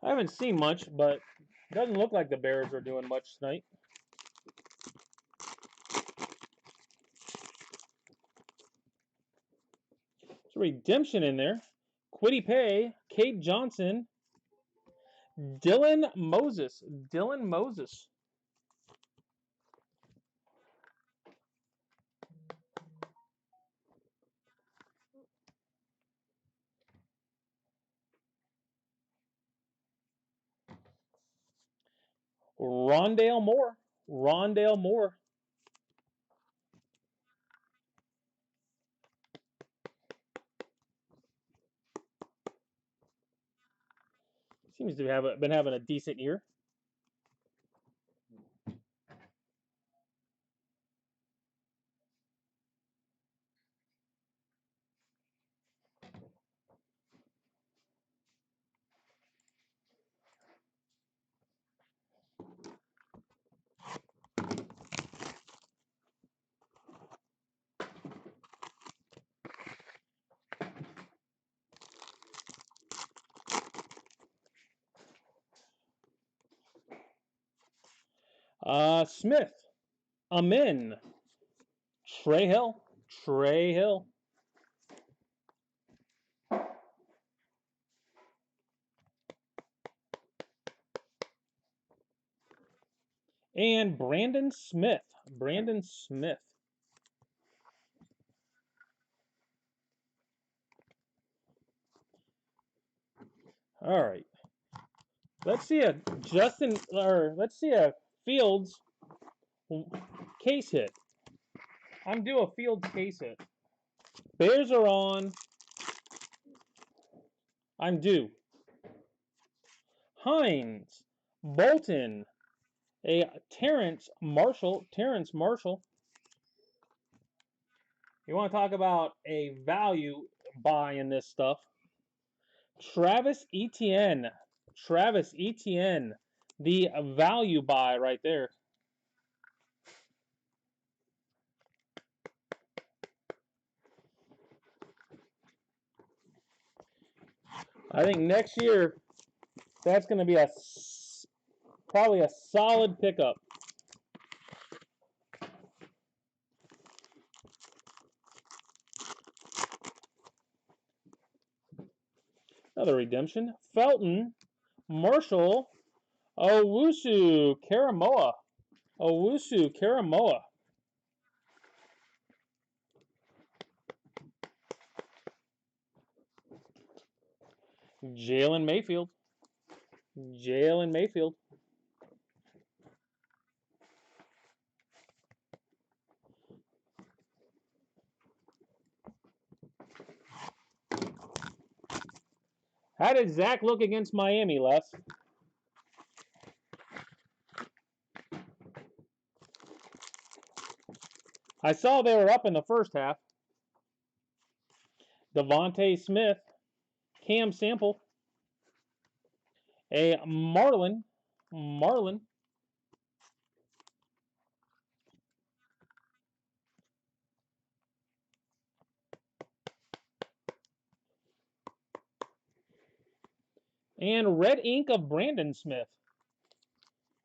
I haven't seen much, but it doesn't look like the Bears are doing much tonight. There's a redemption in there. Quiddy Pay, Kate Johnson, Dylan Moses. Rondale Moore. Seems to have been having a decent year. Smith, Amin, Trey Hill. And Brandon Smith. All right. Let's see a Fields case hit. I'm due a Fields case hit. Bears are on. I'm due. Hines, Bolton, a Terrence Marshall. You want to talk about a value buy in this stuff? Travis Etienne, the value buy right there. I think next year that's going to be probably a solid pickup. Another redemption. Felton, Marshall, Owusu, Karamoa. Owusu, Karamoa. Jalen Mayfield. Jalen Mayfield. How did Zach look against Miami, Les? I saw they were up in the first half. Devontae Smith, Cam Sample, a Marlin. And red ink of Brandon Smith.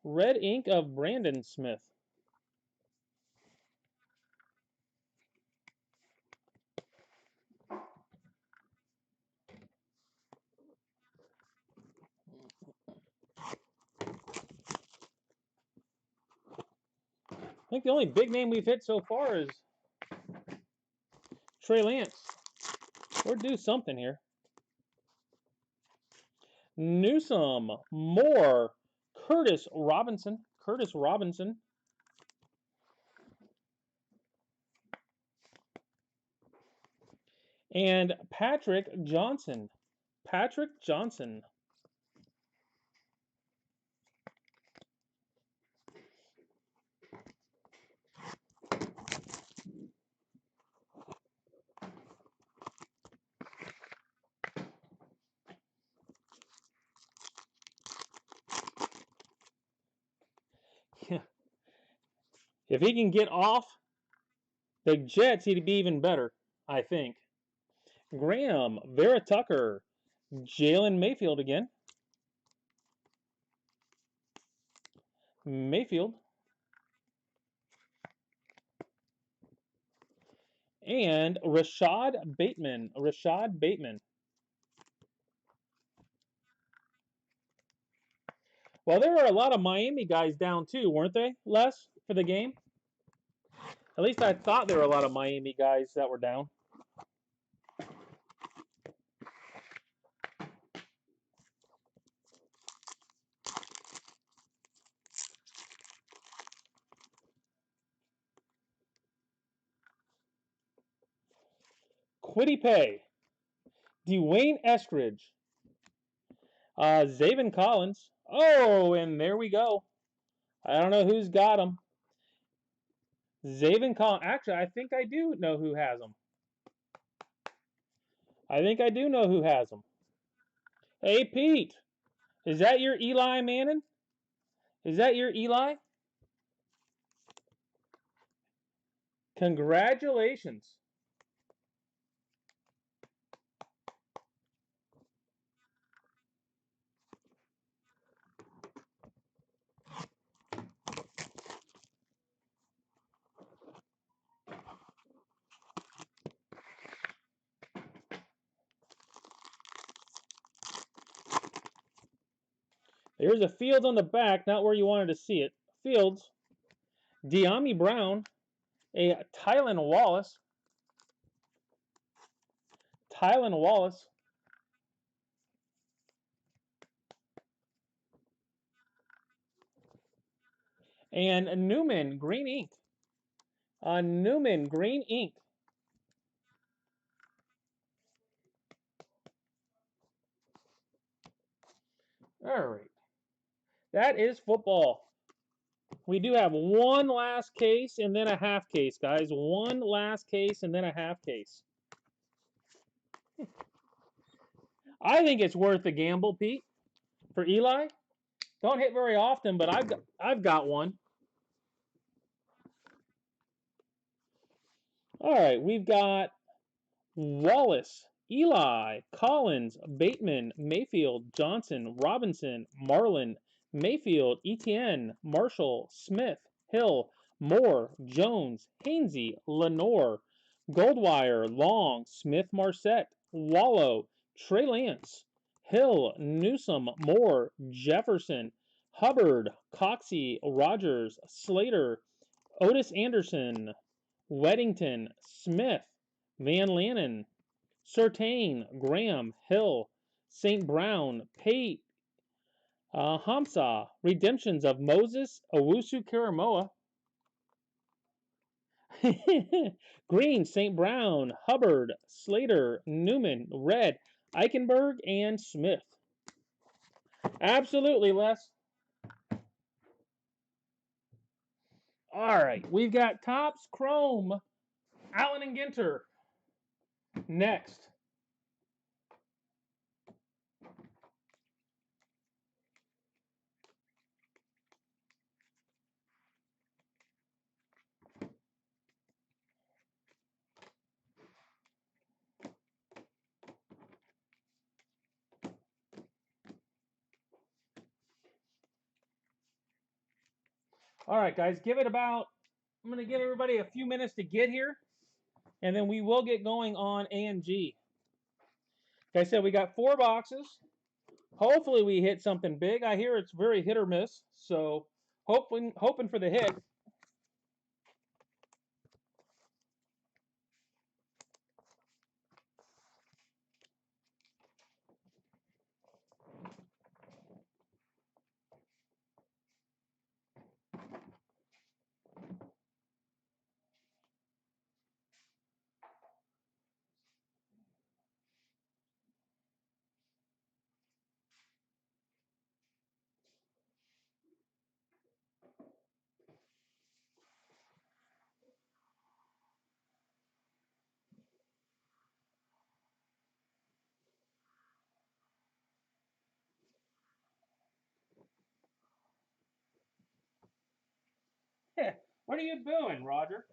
Red ink of Brandon Smith. I think the only big name we've hit so far is Trey Lance. We're due something here. Newsome, Moore, Curtis Robinson. And Patrick Johnson. If he can get off the Jets, he'd be even better, I think. Graham, Vera Tucker, Jalen Mayfield again. Mayfield. And Rashad Bateman. Well, there were a lot of Miami guys down too, weren't they, Les, for the game? At least I thought there were a lot of Miami guys that were down. Quiddy Pay. Dwayne Eskridge. Zaven Collins. Oh, and there we go. I don't know who's got him. Zaven Collins. Actually, I think I do know who has him. Hey, Pete. Is that your Eli Manning? Is that your Eli? Congratulations. There's a Fields on the back, not where you wanted to see it. Fields. De'Ami Brown. A Tylan Wallace. And Newman, green ink. Newman, green ink. All right. That is football. We do have one last case and then a half case, guys. One last case and then a half case. I think it's worth the gamble, Pete, for Eli. Don't hit very often, but I've got one. All right, we've got Wallace, Eli, Collins, Bateman, Mayfield, Johnson, Robinson, Marlin, Mayfield, Etienne, Marshall, Smith, Hill, Moore, Jones, Hainsey, Lenore, Goldwire, Long, Smith, Marset, Wallow, Trey Lance, Hill, Newsom, Moore, Jefferson, Hubbard, Coxey, Rogers, Slater, Otis Anderson, Weddington, Smith, Van Lannen, Surtain, Graham, Hill, St. Brown, Pate, Hamsa, Redemptions of Moses, Owusu Karamoa, Green, St. Brown, Hubbard, Slater, Newman, Red, Eichenberg, and Smith. Absolutely, Les. All right, we've got Topps Chrome, Allen and Ginter. Next. All right, guys, I'm going to give everybody a few minutes to get here, and then we will get going on A and G. Like I said, we got 4 boxes. Hopefully we hit something big. I hear it's very hit or miss, so hoping for the hit. Yeah, what are you doing, Roger?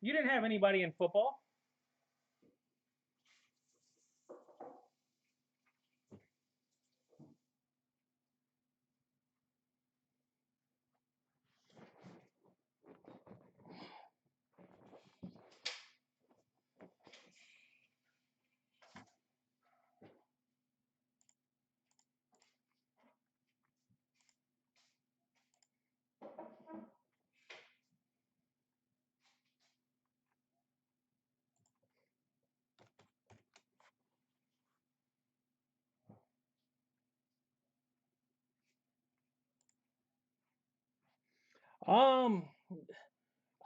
You didn't have anybody in football. Um,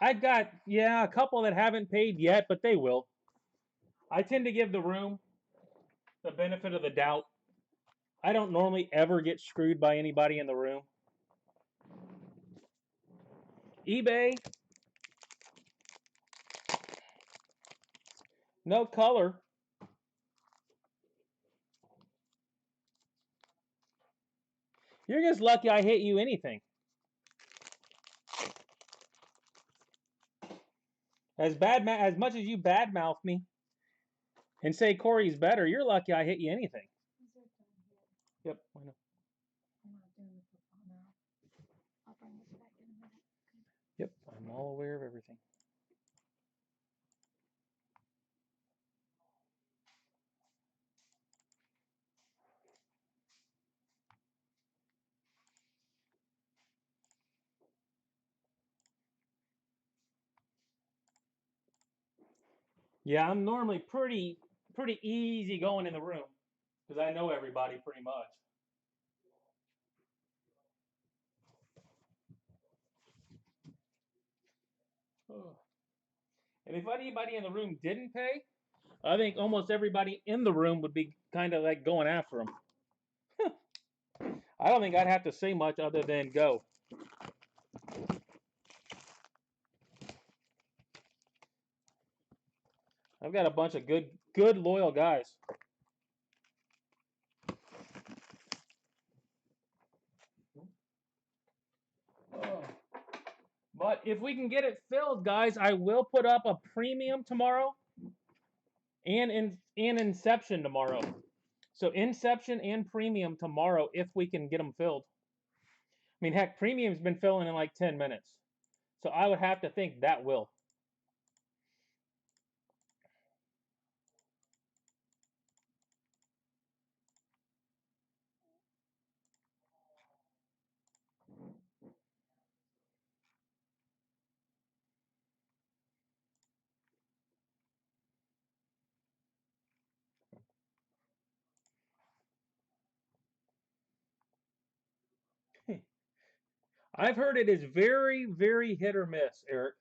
I got, yeah, a couple that haven't paid yet, but they will. I tend to give the room the benefit of the doubt. I don't normally ever get screwed by anybody in the room. eBay, no color. You're just lucky I hit you anything. As much as you badmouth me and say Corey's better, you're lucky I hit you anything. Yep, I know. I'm not doing the football now. I'll bring this back in a minute. Yep, I'm all aware of everything. Yeah, I'm normally pretty easy going in the room because I know everybody pretty much. And if anybody in the room didn't pay, I think almost everybody in the room would be kind of like going after them. I don't think I'd have to say much other than go. I've got a bunch of good loyal guys. But if we can get it filled, guys, I will put up a premium tomorrow and Inception tomorrow. So Inception and Premium tomorrow if we can get them filled. I mean, heck, Premium's been filling in like 10 minutes. So I would have to think that will. I've heard it is very, very hit or miss, Eric.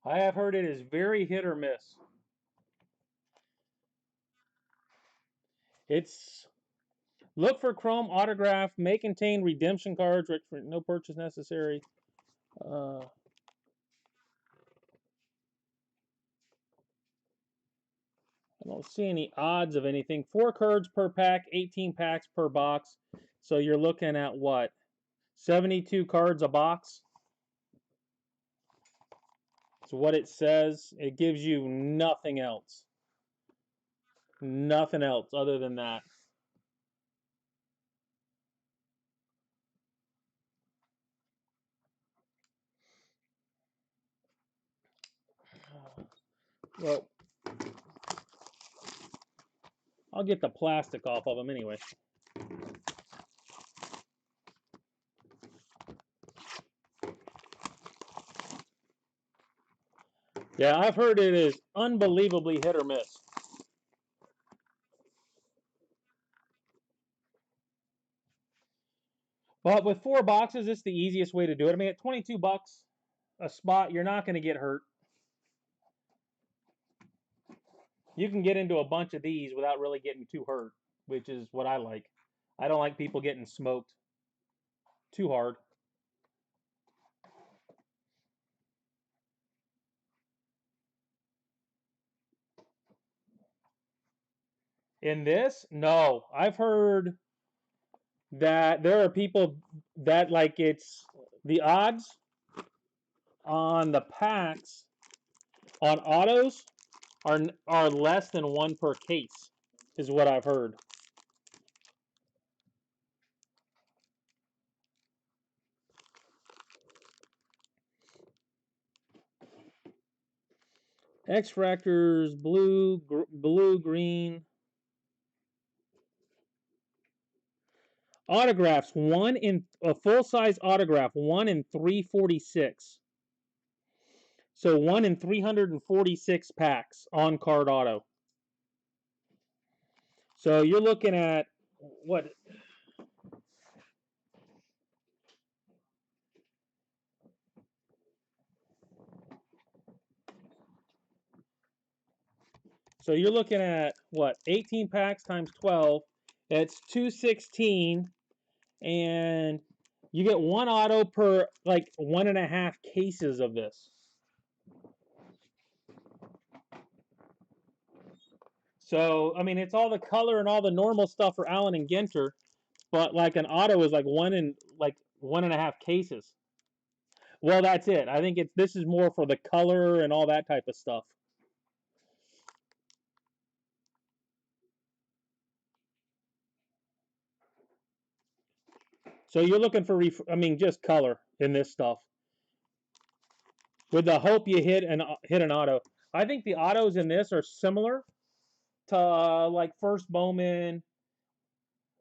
I have heard it is very hit or miss. It's look for Chrome autograph, may contain redemption cards, which for no purchase necessary. I don't see any odds of anything. 4 cards per pack, 18 packs per box. So you're looking at what? 72 cards a box? It's what it says. It gives you nothing else. Nothing else other than that. Well, I'll get the plastic off of them anyway. Yeah, I've heard it is unbelievably hit or miss. But with 4 boxes, it's the easiest way to do it. I mean, at 22 bucks a spot, you're not going to get hurt. You can get into a bunch of these without really getting too hurt, which is what I like. I don't like people getting smoked too hard. In this, no. I've heard that there are people that like it's the odds on the packs on autos are less than 1 per case, is what I've heard. X-Fractors, blue, green. Autographs, one in a full-size autograph, 1 in 346. So 1 in 346 packs on card auto. So you're looking at what? So you're looking at what? 18 packs times 12. That's 216, and you get 1 auto per like 1.5 cases of this. So I mean, it's all the color and all the normal stuff for Allen and Ginter, but like an auto is like 1.5 cases. Well, that's it. I think this is more for the color and all that type of stuff. So you're looking for, just color in this stuff, with the hope you hit an auto. I think the autos in this are similar to like first Bowman,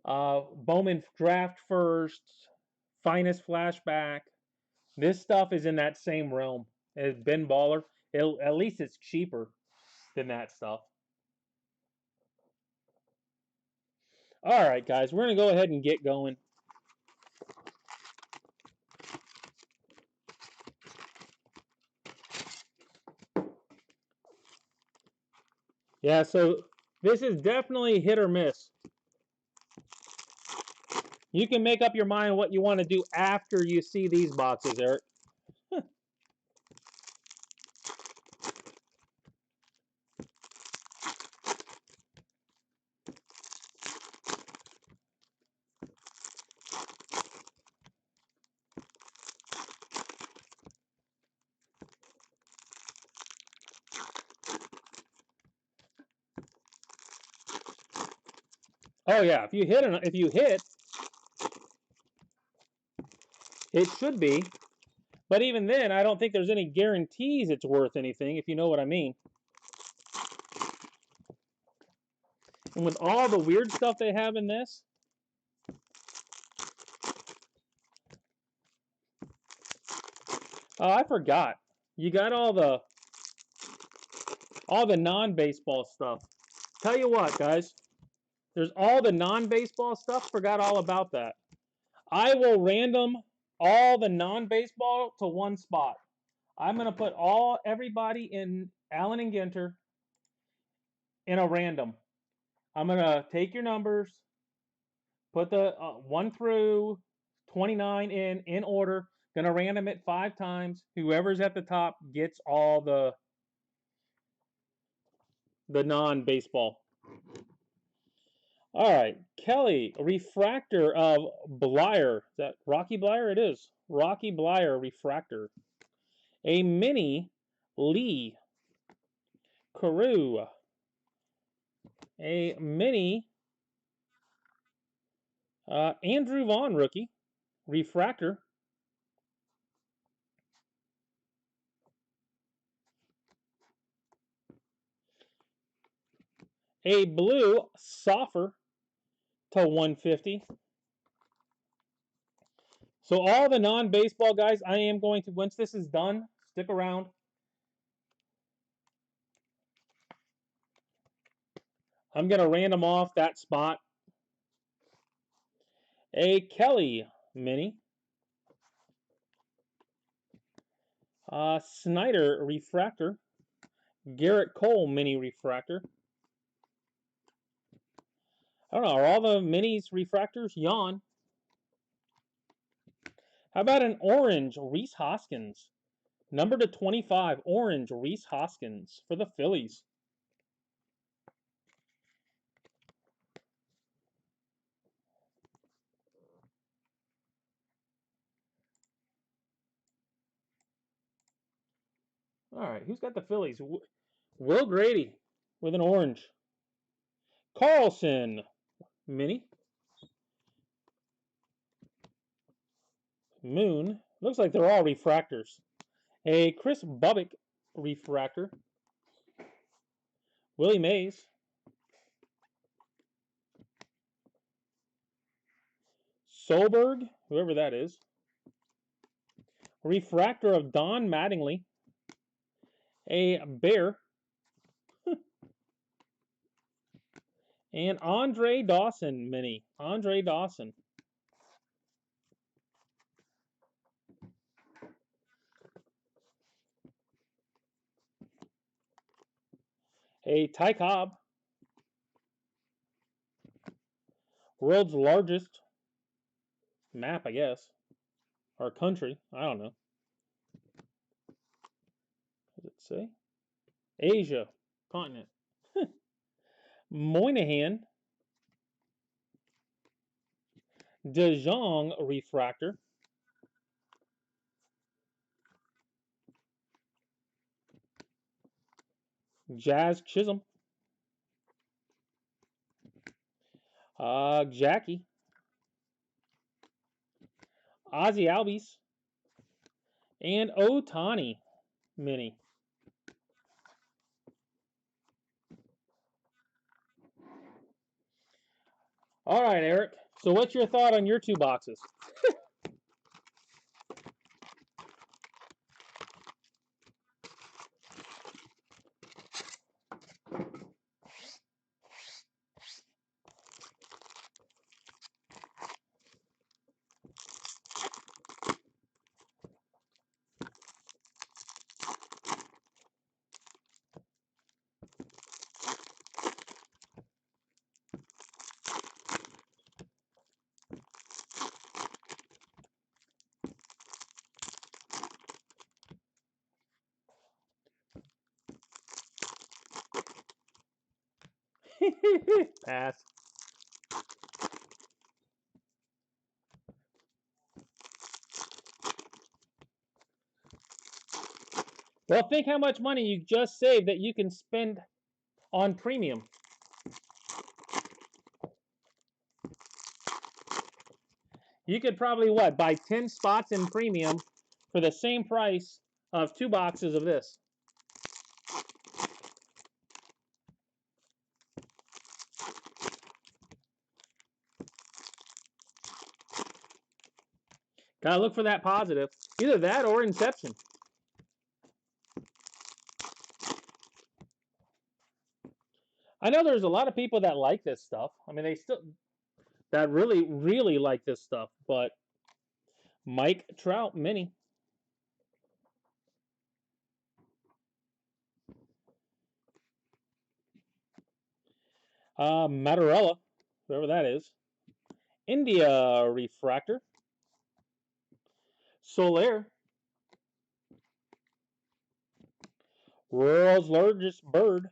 Bowman draft first, finest flashback. This stuff is in that same realm as Ben Baller. At least it's cheaper than that stuff. All right, guys, we're going to go ahead and get going. Yeah, so this is definitely hit or miss. You can make up your mind what you want to do after you see these boxes, Eric. Oh yeah, if you hit, it should be. But even then, I don't think there's any guarantees it's worth anything, if you know what I mean. And with all the weird stuff they have in this, oh, I forgot. You got all the non-baseball stuff. Tell you what, guys, there's all the non-baseball stuff. Forgot all about that. I will random all the non-baseball to one spot. I'm gonna put everybody in Allen and Ginter in a random. I'm gonna take your numbers, put the 1 through 29 in order. Gonna random it 5 times. Whoever's at the top gets all the non-baseball. All right, Kelly, refractor of Blyer. Is that Rocky Blyer? It is. Rocky Blyer refractor. A mini Lee Carew. A mini Andrew Vaughn rookie refractor. A blue Soffer to 150. So all the non-baseball guys, I am going to, once this is done, stick around. I'm going to random off that spot. A Kelly mini. Snyder refractor. Garrett Cole mini refractor. I don't know, are all the minis refractors? Yawn. How about an orange Rhys Hoskins? Number to 25, orange Rhys Hoskins for the Phillies. All right, who's got the Phillies? Will Grady with an orange. Carlson mini. Moon. Looks like they're all refractors. A Chris Bubbick refractor. Willie Mays. Solberg, whoever that is. Refractor of Don Mattingly. A Bear. And Andre Dawson mini. Andre Dawson. A Ty Cobb. World's largest map, I guess. Or country. I don't know. What does it say? Asia. Continent. Moynihan. De Jong refractor. Jazz Chisholm. Jackie. Ozzy Albies. And Otani mini. All right, Eric. So what's your thought on your 2 boxes? Pass. Well, think how much money you just saved that you can spend on premium. You could probably, what, buy 10 spots in premium for the same price of 2 boxes of this. Gotta look for that positive. Either that or Inception. I know there's a lot of people that like this stuff. I mean, that really, really like this stuff. But Mike Trout Mini. Matarella, whoever that is. India Refractor. Solaire. World's Largest Bird.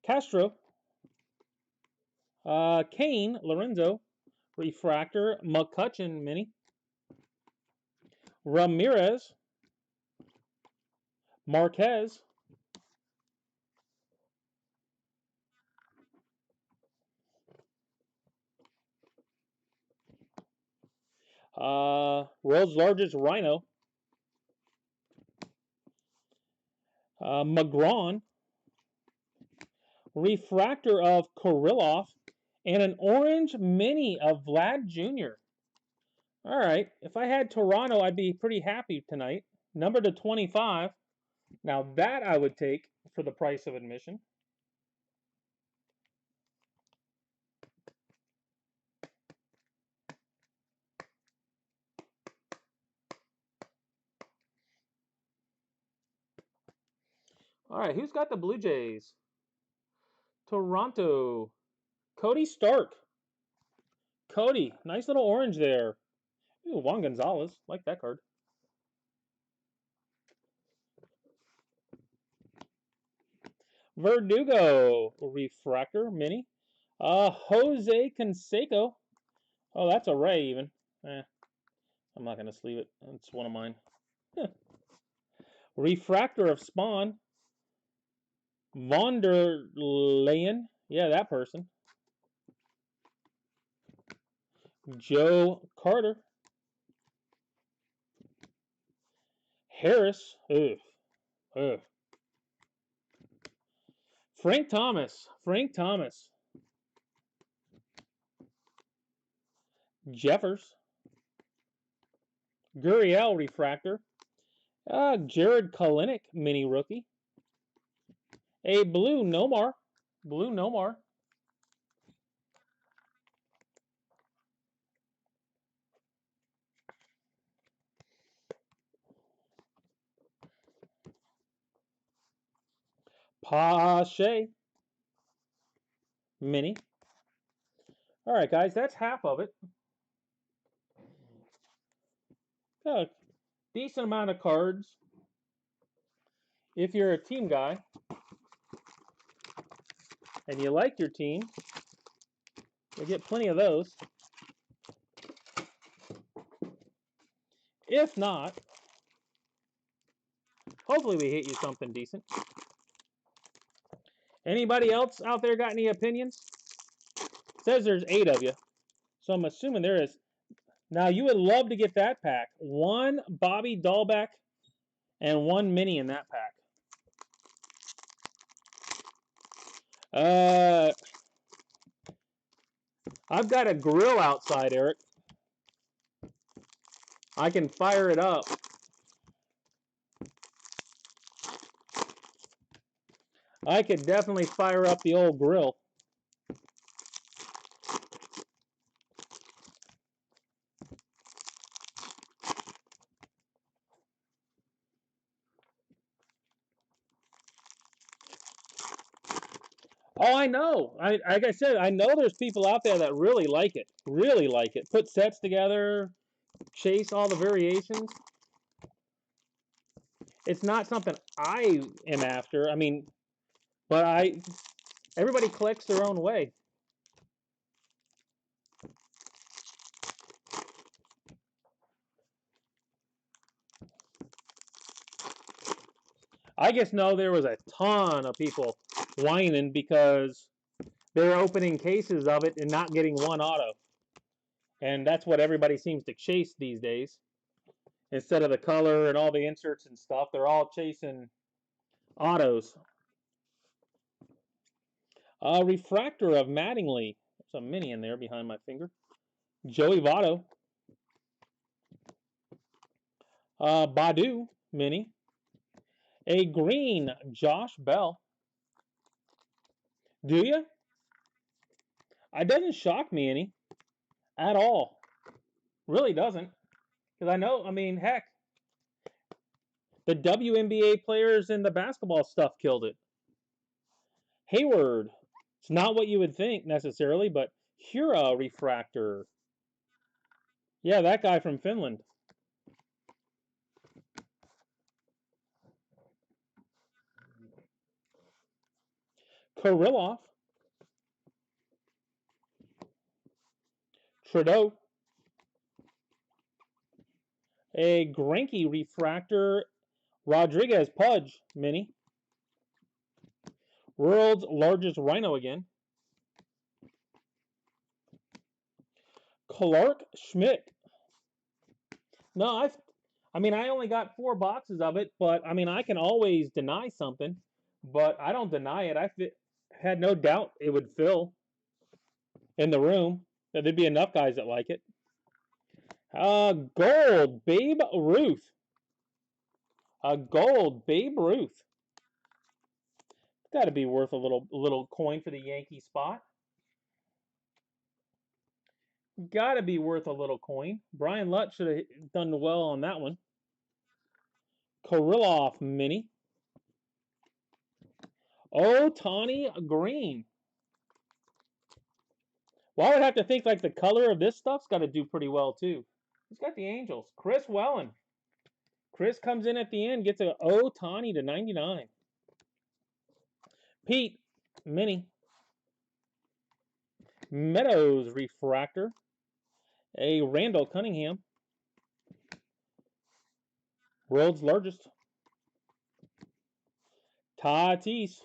Castro. Kane Lorenzo. Refractor. McCutcheon Mini. Ramirez. Marquez. World's Largest Rhino. McGrawn. Refractor of Kirilloff. And an orange mini of Vlad Jr. All right. If I had Toronto, I'd be pretty happy tonight. Number to 25. Now that I would take for the price of admission. All right. Who's got the Blue Jays? Toronto. Cody Stark. Cody. Nice little orange there. Ooh, Juan Gonzalez. Like that card. Verdugo. Refractor mini. Jose Canseco. Oh, that's a Ray even. I'm not going to sleeve it. It's one of mine. Refractor of Spawn. Von der Leyen. Yeah, that person. Joe Carter. Harris. Ugh. Ugh. Frank Thomas. Frank Thomas. Jeffers. Gurriel Refractor. Jared Kalinick Mini Rookie. A Blue Nomar. Blue Nomar. Pache Mini. All right, guys, that's half of it. A decent amount of cards. If you're a team guy and you like your team, you'll get plenty of those. If not, hopefully we hit you something decent. Anybody else out there got any opinions? It says there's 8 of you, so I'm assuming there is. Now, you would love to get that pack. 1 Bobby Dahlbeck and 1 mini in that pack. I've got a grill outside, Eric. I can fire it up. I could definitely fire up the old grill. Oh, I know. Like I said, I know there's people out there that really like it. Really like it. Put sets together, chase all the variations. It's not something I am after. I mean, but everybody collects their own way. I just know there was a ton of people whining because they're opening cases of it and not getting one auto. And that's what everybody seems to chase these days. Instead of the color and all the inserts and stuff, they're all chasing autos. Refractor of Mattingly. There's a mini in there behind my finger. Joey Votto. Badu mini. A green Josh Bell. Do you? It doesn't shock me any at all. Really doesn't. Because I know, I mean, heck, the WNBA players and the basketball stuff killed it. Hayward. It's not what you would think necessarily, but Hura refractor. Yeah, that guy from Finland. Kirillov. Trudeau. A Granky refractor. Rodriguez Pudge mini. World's largest rhino again. Clark Schmidt. No, I mean, I only got 4 boxes of it, but I mean, I can always deny something, but I don't deny it. I had no doubt it would fill in the room. That there'd be enough guys that like it. Gold Babe Ruth. Gold Babe Ruth. Got to be worth a little coin for the Yankee spot. Got to be worth a little coin. Brian Lutt should have done well on that one. Kirillov mini. Tawny Green. Well, I would have to think like the color of this stuff's got to do pretty well too. He's got the Angels. Chris Wellen. Chris comes in at the end, gets a Tawny to 99. Pete mini. Meadows refractor. A Randall Cunningham. World's largest. Tatis.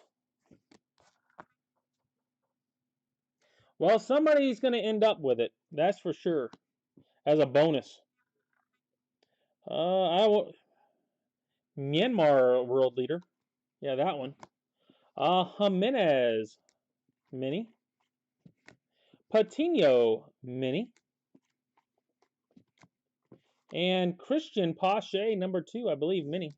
Well, somebody's going to end up with it. That's for sure. As a bonus. Myanmar world leader. Yeah, that one. Jimenez mini. Patino mini. And Christian Pache, number 2, I believe, mini.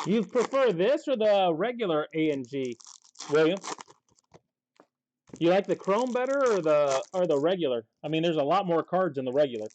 You prefer this or the regular A&G, William? You like the Chrome better or the regular? I mean, there's a lot more cards in the regular.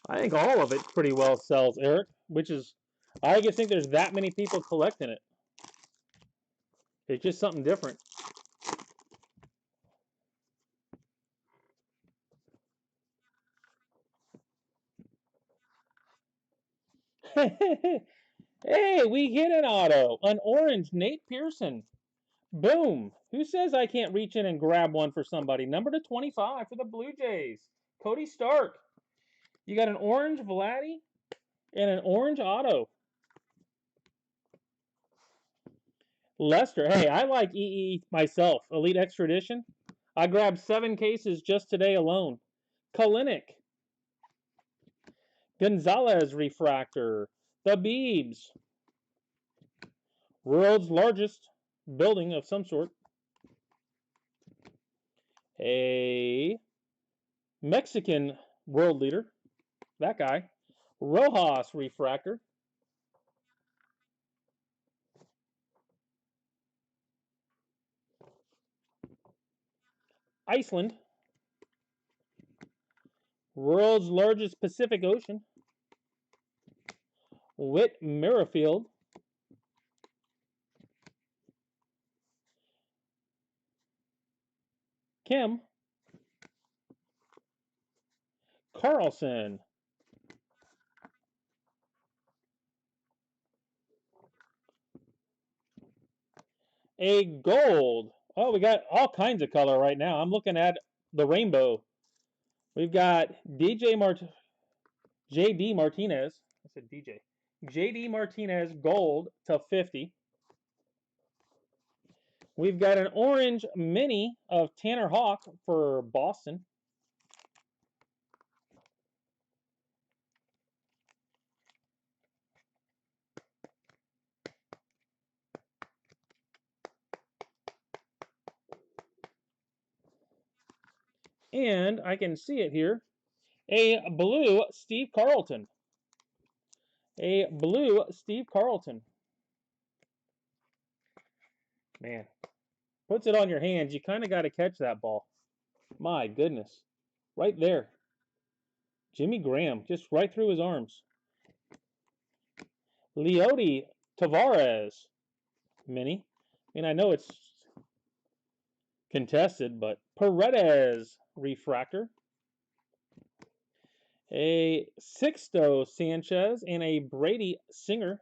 I think all of it pretty well sells, Eric, which is, I just think there's that many people collecting it. It's just something different. Hey, we hit an auto. An orange Nate Pearson. Boom. Who says I can't reach in and grab one for somebody? Number to 25 for the Blue Jays. Cody Stark. You got an orange Vladdy and an orange auto. Lester. Hey, I like EE myself. Elite Extradition. I grabbed 7 cases just today alone. Kalinick. Gonzalez refractor. The Beebs. World's largest building of some sort. A Mexican world leader. That guy. Rojas refractor. Iceland. World's largest Pacific Ocean. Whit Merrifield. Kim. Carlson. A gold. Oh, we got all kinds of color right now. I'm looking at the rainbow. We've got JD Martinez. I said DJ. JD Martinez gold to 50. We've got an orange mini of Tanner Hawk for Boston. And I can see it here. A blue Steve Carlton. A blue Steve Carlton. Man, puts it on your hands. You kind of got to catch that ball. My goodness. Right there. Jimmy Graham, just right through his arms. Leody Tavares. Mini. I mean, I know it's contested, but Paredes refractor. A Sixto Sanchez and a Brady Singer.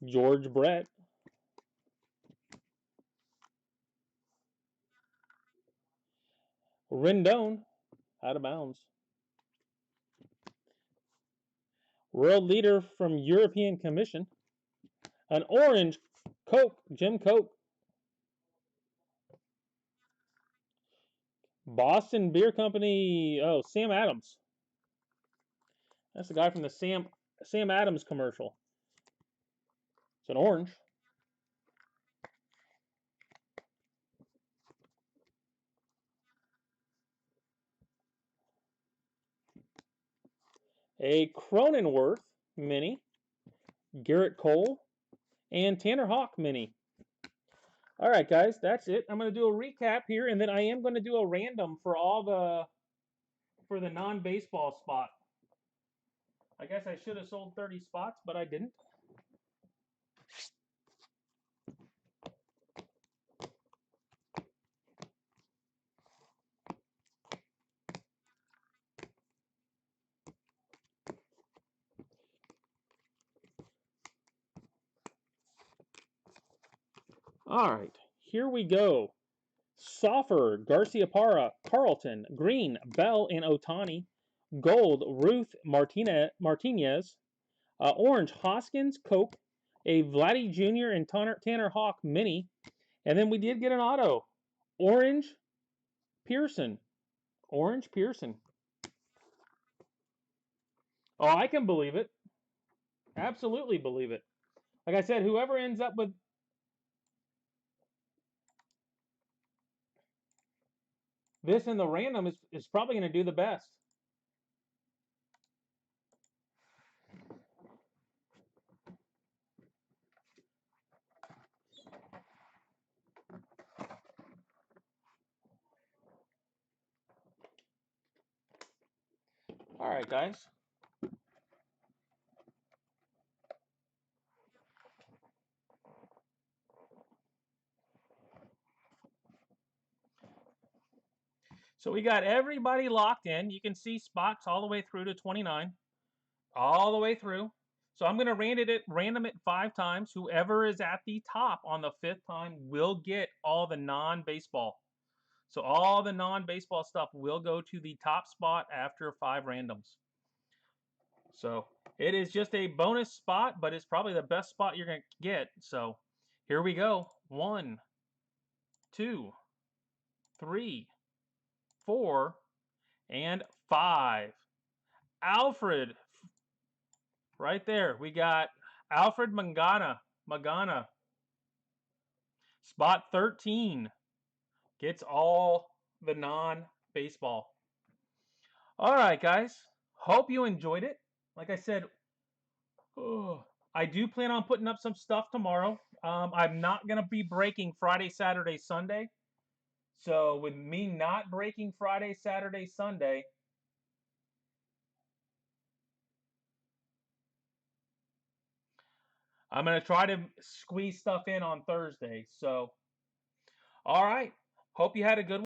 George Brett. Rendon, out of bounds. World leader from European Commission. An orange Coke, Jim Coke. Boston Beer Company, oh, Sam Adams. That's the guy from the Sam Adams commercial. It's an orange. A Cronenworth mini. Garrett Cole. And Tanner Hawk mini. All right, guys, that's it. I'm going to do a recap here, and then I am going to do a random for the non-baseball spot. I guess I should have sold 30 spots, but I didn't. All right, here we go. Soffer, Garcia Parra, Carlton, Green, Bell, and Otani. Gold, Ruth Martinez. Orange, Hoskins, Coke. A Vladdy Jr. and Tanner Hawk mini. And then we did get an auto. Orange Pearson. Orange Pearson. Oh, I can believe it. Absolutely believe it. Like I said, whoever ends up with this in the random is probably going to do the best. All right, guys. So we got everybody locked in. You can see spots all the way through to 29. All the way through. So I'm going to random it 5 times. Whoever is at the top on the 5th time will get all the non-baseball. So all the non-baseball stuff will go to the top spot after 5 randoms. So it is just a bonus spot, but it's probably the best spot you're going to get. So here we go. 1, 2, 3, 4, and 5. Alfred, right there. We got Alfred Magana. Spot 13. Gets all the non-baseball. All right, guys. Hope you enjoyed it. Like I said, I do plan on putting up some stuff tomorrow. I'm not going to be breaking Friday, Saturday, Sunday. So with me not breaking Friday, Saturday, Sunday, I'm going to try to squeeze stuff in on Thursday. So, all right. Hope you had a good one.